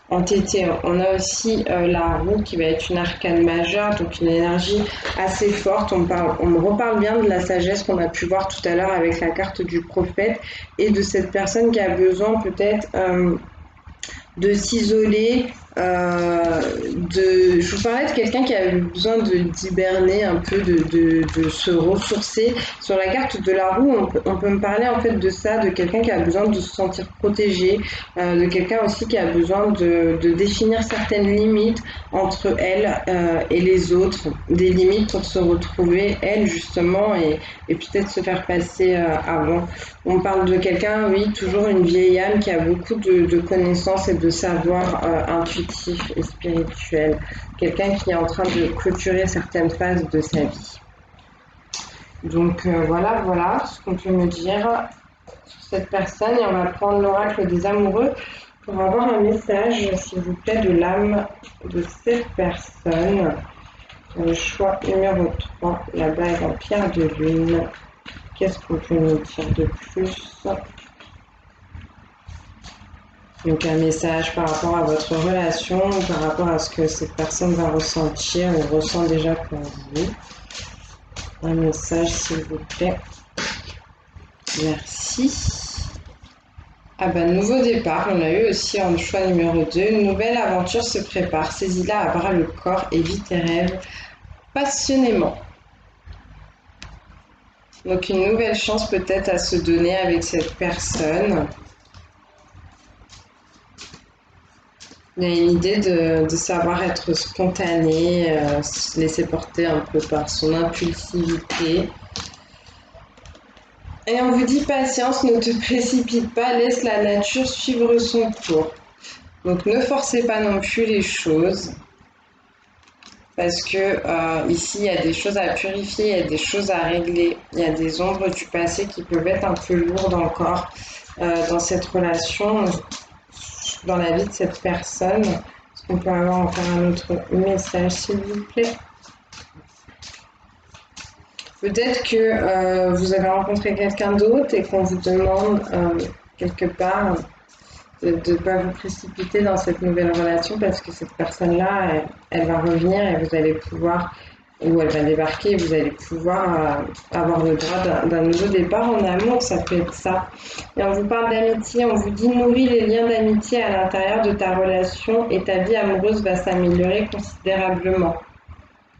entêté. On a aussi la roue qui va être une arcane majeure, donc une énergie assez forte. On me reparle bien de la sagesse qu'on a pu voir tout à l'heure avec la carte du prophète et de cette personne qui a besoin peut-être de s'isoler, je vous parlais de quelqu'un qui a besoin d'hiberner un peu, de se ressourcer. Sur la carte de la roue, on peut me parler en fait de ça, de quelqu'un qui a besoin de se sentir protégé, de quelqu'un aussi qui a besoin de définir certaines limites entre elle et les autres, des limites pour se retrouver elle justement et peut-être se faire passer avant. On parle de quelqu'un, oui, toujours une vieille âme qui a beaucoup de connaissances et de savoir intuitif et spirituel. Quelqu'un qui est en train de clôturer certaines phases de sa vie. Donc voilà ce qu'on peut me dire sur cette personne. Et on va prendre l'oracle des amoureux pour avoir un message, s'il vous plaît, de l'âme de cette personne. Le choix numéro 3, la bague en pierre de lune. Qu'est-ce qu'on peut nous dire de plus? Donc un message par rapport à votre relation, par rapport à ce que cette personne va ressentir ou ressent déjà pour vous. Un message s'il vous plaît. Merci. Ah bah, nouveau départ, on a eu aussi en choix numéro 2. Une nouvelle aventure se prépare. Saisis-la à bras le corps et vis tes rêves passionnément. Donc une nouvelle chance peut-être à se donner avec cette personne. Il y a une idée de savoir être spontané, se laisser porter un peu par son impulsivité. Et on vous dit patience, ne te précipite pas, laisse la nature suivre son cours. Donc ne forcez pas non plus les choses, parce que ici il y a des choses à purifier, il y a des choses à régler, il y a des ombres du passé qui peuvent être un peu lourdes encore dans cette relation, dans la vie de cette personne. Est-ce qu'on peut avoir encore un autre message, s'il vous plaît? Peut-être que vous avez rencontré quelqu'un d'autre et qu'on vous demande quelque part de ne pas vous précipiter dans cette nouvelle relation parce que cette personne-là, elle va revenir et vous allez pouvoir, ou elle va débarquer et vous allez pouvoir avoir le droit d'un nouveau départ en amour, ça peut être ça. Et on vous parle d'amitié, on vous dit nourris les liens d'amitié à l'intérieur de ta relation et ta vie amoureuse va s'améliorer considérablement.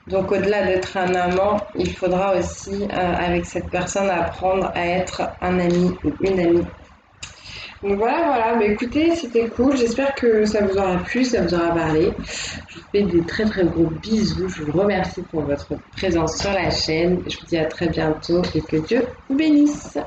Donc au-delà d'être un amant, il faudra aussi avec cette personne apprendre à être un ami ou une amie. Donc voilà, mais écoutez, c'était cool, j'espère que ça vous aura plu, ça vous aura parlé. Je vous fais des très très gros bisous, je vous remercie pour votre présence sur la chaîne, je vous dis à très bientôt et que Dieu vous bénisse.